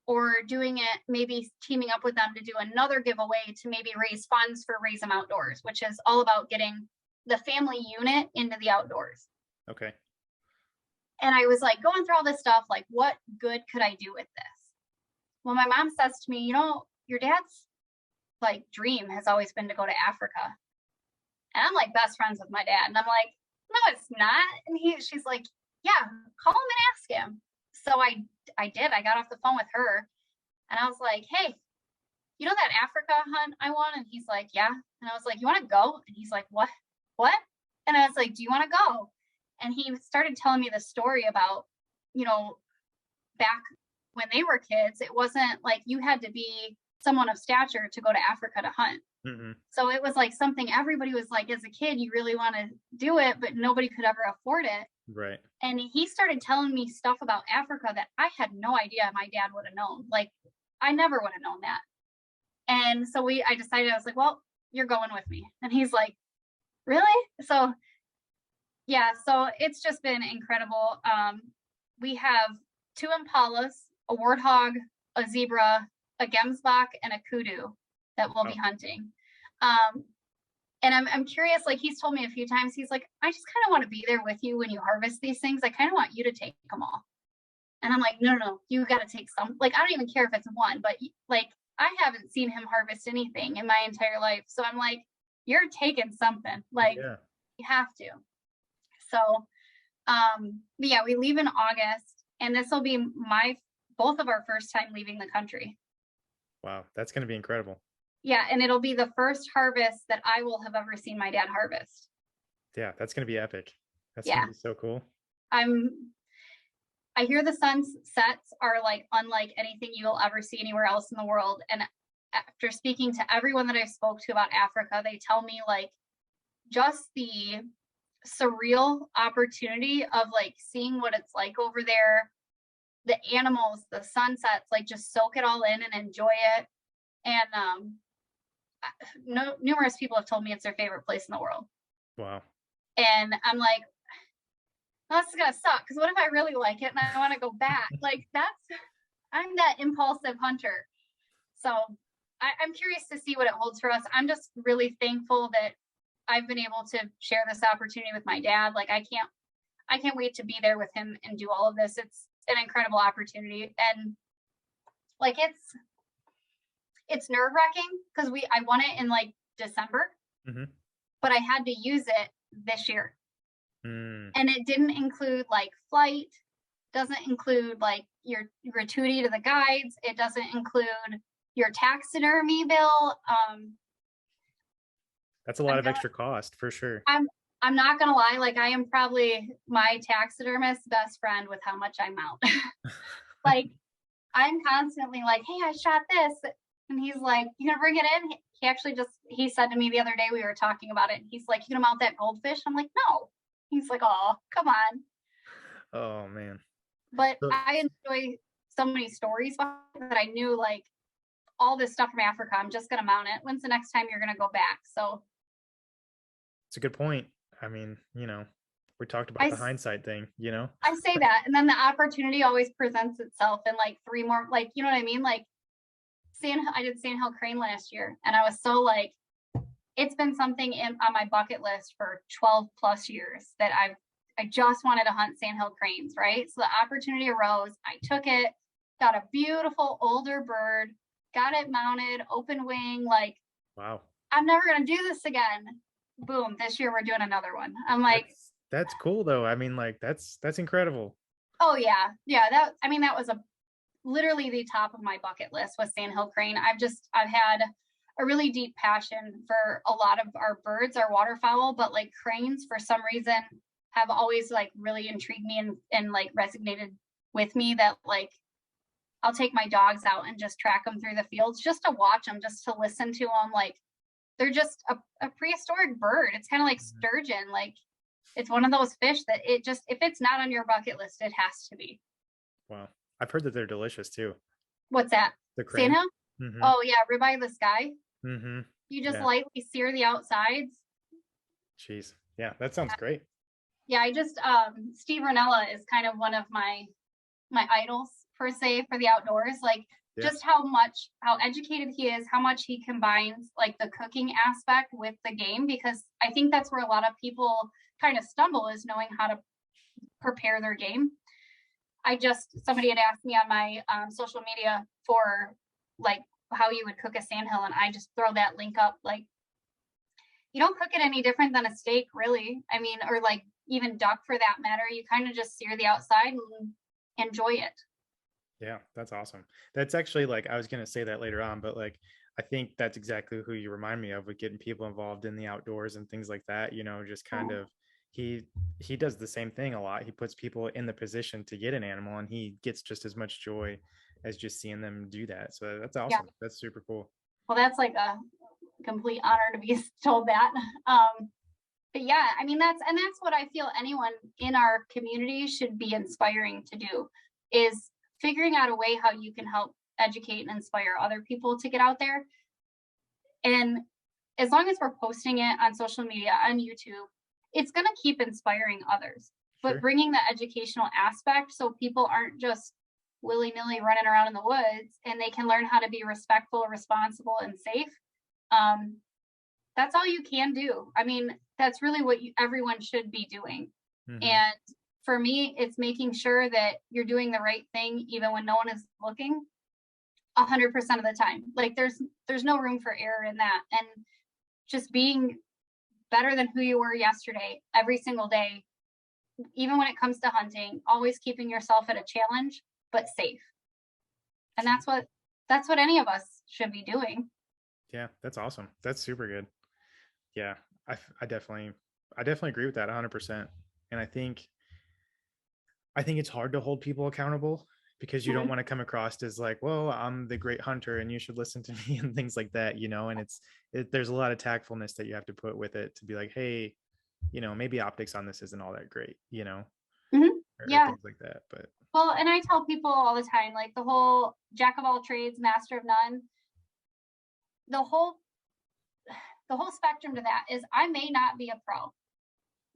Speaker 1: or doing it, maybe teaming up with them to do another giveaway to maybe raise funds for Raise 'em Outdoors, which is all about getting the family unit into the outdoors. Okay. And I was like going through all this stuff, like what good could I do with this? Well, my mom says to me, your dad's like dream has always been to go to Africa. And I'm like best friends with my dad. And I'm like, no, it's not. And she's like, yeah, call him and ask him. So I did. I got off the phone with her and I was like, hey, you know that Africa hunt I won? And he's like, yeah. And I was like, you want to go? And he's like, what? And I was like, do you want to go? And he started telling me the story about, back when they were kids, it wasn't like you had to be someone of stature to go to Africa to hunt.
Speaker 2: Mm-hmm.
Speaker 1: So it was like something everybody was like, as a kid, you really want to do it, but nobody could ever afford it.
Speaker 2: Right.
Speaker 1: And he started telling me stuff about Africa that I had no idea my dad would have known. Like, I never would have known that. And so I decided, I was like, well, you're going with me. And he's like, really? So yeah, so it's just been incredible. We have 2 impalas, a warthog, a zebra, a gemsbok, and a kudu that we'll be hunting. And I'm curious, like he's told me a few times, he's like, I just kind of want to be there with you when you harvest these things. I kind of want you to take them all. And I'm like, no, you got to take some. Like, I don't even care if it's one, but like, I haven't seen him harvest anything in my entire life. So I'm like, you're taking something. Like, you have to. So, but yeah, we leave in August, and this will be both of our first time leaving the country.
Speaker 2: Wow, that's going to be incredible.
Speaker 1: Yeah, and it'll be the first harvest that I will have ever seen my dad harvest.
Speaker 2: Yeah, that's going to be epic. That's going to be so cool.
Speaker 1: I hear the sunsets are like unlike anything you'll ever see anywhere else in the world. And after speaking to everyone that I spoke to about Africa, they tell me like just the surreal opportunity of like seeing what it's like over there, the animals, the sunsets, like just soak it all in and enjoy it. And numerous people have told me it's their favorite place in the world.
Speaker 2: Wow.
Speaker 1: And I'm like, well, this is gonna suck, because what if I really like it and I want to go back? Like I'm that impulsive hunter. So I'm curious to see what it holds for us. I'm just really thankful that I've been able to share this opportunity with my dad. Like I can't wait to be there with him and do all of this. It's an incredible opportunity. And like it's nerve-wracking because I won it in like December, but I had to use it this year. And it didn't include like flight, doesn't include like your gratuity to the guides. It doesn't include your taxidermy bill.
Speaker 2: That's a lot of extra cost for sure.
Speaker 1: I'm not gonna lie, like I am probably my taxidermist's best friend with how much I mount. Like I'm constantly like, hey, I shot this. And he's like, you gonna bring it in? He actually he said to me the other day, we were talking about it. And he's like, you gonna mount that goldfish? I'm like, no. He's like, oh, come on.
Speaker 2: Oh man.
Speaker 1: But I enjoy so many stories that I knew like all this stuff from Africa. I'm just gonna mount it. When's the next time you're gonna go back? So
Speaker 2: it's a good point. I mean, we talked about the hindsight thing,
Speaker 1: I say that, and then the opportunity always presents itself in like 3 more, like, you know what I mean? Like I did Sandhill Crane last year, and I was so like, it's been something on my bucket list for 12 plus years that I just wanted to hunt Sandhill Cranes, right? So the opportunity arose. I took it, got a beautiful older bird, got it mounted, open wing, like,
Speaker 2: wow,
Speaker 1: I'm never going to do this again. Boom, this year we're doing another one. I'm like,
Speaker 2: that's cool though. I mean, like that's incredible.
Speaker 1: Oh yeah. That was literally the top of my bucket list was Sandhill Crane. I've had a really deep passion for a lot of our birds, our waterfowl, but like cranes for some reason have always like really intrigued me and like resonated with me, that like I'll take my dogs out and just track them through the fields just to watch them, just to listen to them. Like they're just a prehistoric bird. It's kind of like sturgeon. Like it's one of those fish that if it's not on your bucket list, it has to be.
Speaker 2: Wow. I've heard that they're delicious too.
Speaker 1: What's that?
Speaker 2: The crane?
Speaker 1: Sandhill? Oh yeah, ribeye of the sky. You just lightly sear the outsides.
Speaker 2: Jeez. Yeah, that sounds great.
Speaker 1: Yeah, I just Steve Ranella is kind of one of my idols per se for the outdoors. Like just how educated he is, how much he combines like the cooking aspect with the game, because I think that's where a lot of people kind of stumble, is knowing how to prepare their game. Somebody had asked me on my social media for like how you would cook a sandhill, and I just throw that link up. Like you don't cook it any different than a steak, really. I mean, or like even duck for that matter. You kind of just sear the outside and enjoy it.
Speaker 2: Yeah, that's awesome. That's actually, like, I was going to say that later on, but like, I think that's exactly who you remind me of with getting people involved in the outdoors and things like that, just kind of, he does the same thing a lot. He puts people in the position to get an animal, and he gets just as much joy as just seeing them do that. So that's
Speaker 1: Yeah.
Speaker 2: awesome. That's super cool.
Speaker 1: Well, that's like a complete honor to be told that. But yeah, I mean, that's what I feel anyone in our community should be inspiring to do, is figuring out a way how you can help educate and inspire other people to get out there. And as long as we're posting it on social media, on YouTube, it's going to keep inspiring others. But
Speaker 2: Sure.
Speaker 1: bringing the educational aspect, so people aren't just willy-nilly running around in the woods, and they can learn how to be respectful, responsible, and safe. That's all you can do. I mean, that's really what everyone should be doing.
Speaker 2: Mm-hmm.
Speaker 1: And for me, it's making sure that you're doing the right thing even when no one is looking 100% of the time. Like there's no room for error in that. And just being better than who you were yesterday every single day, even when it comes to hunting, always keeping yourself at a challenge, but safe. And that's what any of us should be doing.
Speaker 2: Yeah, that's awesome. That's super good. Yeah, I definitely agree with that 100%. And I think it's hard to hold people accountable because you don't want to come across as like, well, I'm the great hunter and you should listen to me and things like that, you know. And there's a lot of tactfulness that you have to put with it to be like, hey, you know, maybe optics on this isn't all that great, you know, or
Speaker 1: Yeah,
Speaker 2: things like that. But
Speaker 1: well, and I tell people all the time, like the whole jack of all trades, master of none, the whole spectrum to that is I may not be a pro,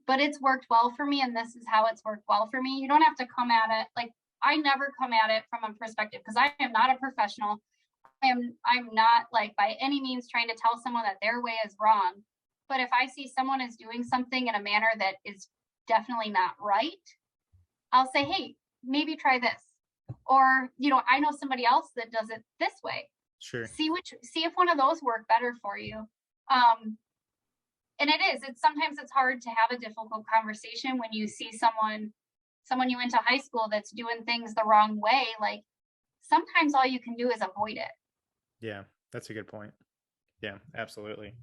Speaker 1: but it's worked well for me, and this is how it's worked well for me. You don't have to come at it like, I never come at it from a perspective, because I am not a professional. I'm not like by any means trying to tell someone that their way is wrong. But if I see someone is doing something in a manner that is definitely not right, I'll say, hey, maybe try this. Or, you know, I know somebody else that does it this way.
Speaker 2: sure.
Speaker 1: See if one of those work better for you. And it's sometimes it's hard to have a difficult conversation when you see someone you went to high school that's doing things the wrong way. Like sometimes all you can do is avoid it.
Speaker 2: Yeah, that's a good point. Yeah, absolutely.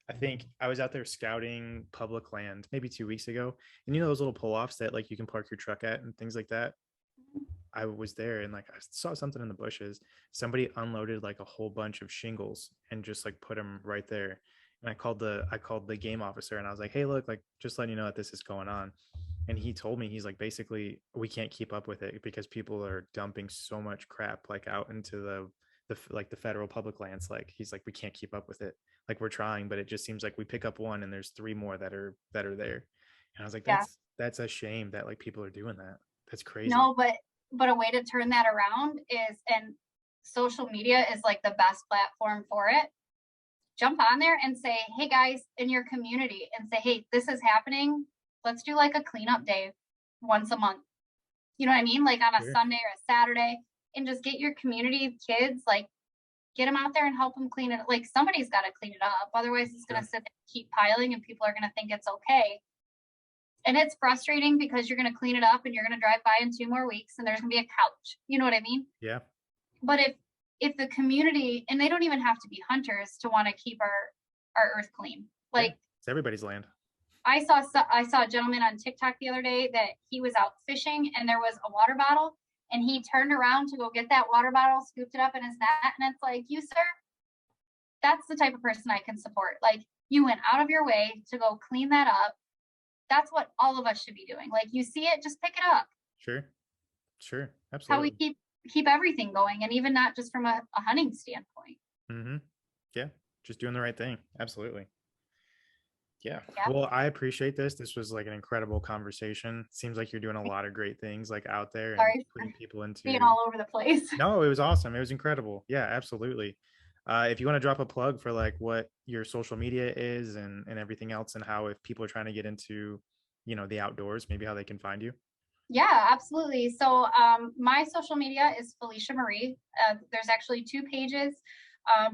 Speaker 2: I think I was out there scouting public land maybe 2 weeks ago, and you know those little pull-offs that like you can park your truck at and things like that. I was there and like I saw something in the bushes. Somebody unloaded like a whole bunch of shingles and just like put them right there. And I called the game officer and I was like, hey, look, like just letting you know that this is going on. And he told me, he's like, basically we can't keep up with it because people are dumping so much crap like out into the federal public lands. Like he's like, we can't keep up with it. Like we're trying, but it just seems like we pick up one and there's three more that are there. And I was like,
Speaker 1: Yeah.
Speaker 2: that's a shame that like people are doing that. That's crazy.
Speaker 1: No, but a way to turn that around is, and social media is like the best platform for it. Jump on there and say, hey guys, in your community, and say, hey, this is happening. Let's do like a cleanup day once a month. You know what I mean? Like on a
Speaker 2: Sure.
Speaker 1: Sunday or a Saturday, and just get your community kids, like get them out there and help them clean it. Like somebody's got to clean it up. Otherwise it's going to sit there and keep piling and people are going to think it's okay. And it's frustrating because you're going to clean it up and you're going to drive by in 2 more weeks and there's going to be a couch. You know what I mean?
Speaker 2: Yeah.
Speaker 1: But if the community, and they don't even have to be hunters to want to keep our earth clean. Like
Speaker 2: it's everybody's land.
Speaker 1: I saw a gentleman on TikTok the other day that he was out fishing and there was a water bottle and he turned around to go get that water bottle, scooped it up in his net, and it's like, you sir, that's the type of person I can support. Like you went out of your way to go clean that up. That's what all of us should be doing. Like you see it, just pick it up.
Speaker 2: Sure, absolutely.
Speaker 1: How we keep everything going, and even not just from a hunting standpoint.
Speaker 2: Mm-hmm. Yeah, just doing the right thing. Absolutely. Yeah. Well, I appreciate this. This was like an incredible conversation. Seems like you're doing a lot of great things like out there and putting people into
Speaker 1: being all over the place.
Speaker 2: No, it was awesome. It was incredible. Yeah, absolutely. If you want to drop a plug for like what your social media is and everything else, and how if people are trying to get into, you know, the outdoors, maybe how they can find you.
Speaker 1: Yeah, absolutely. So my social media is Felicia Marie. There's actually 2 pages,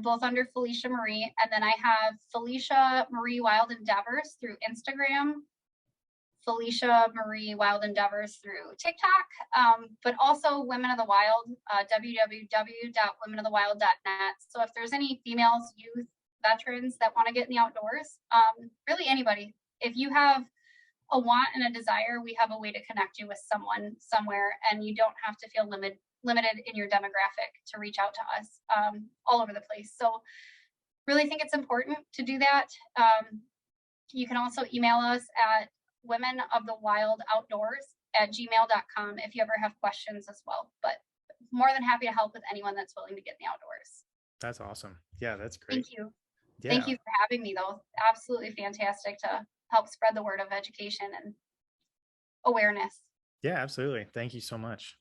Speaker 1: both under Felicia Marie. And then I have Felicia Marie Wild Endeavors through Instagram, Felicia Marie Wild Endeavors through TikTok, but also Women of the Wild, www.womenofthewild.net. So if there's any females, youth, veterans that want to get in the outdoors, really anybody, if you have a want and a desire, we have a way to connect you with someone somewhere, and you don't have to feel limited in your demographic to reach out to us all over the place. So really think it's important to do that. You can also email us at womenofthewildoutdoors@gmail.com if you ever have questions as well. But more than happy to help with anyone that's willing to get in the outdoors.
Speaker 2: That's awesome. Yeah, that's great.
Speaker 1: Thank you.
Speaker 2: Yeah.
Speaker 1: Thank you for having me, though. Absolutely fantastic to help spread the word of education and awareness.
Speaker 2: Yeah, absolutely. Thank you so much.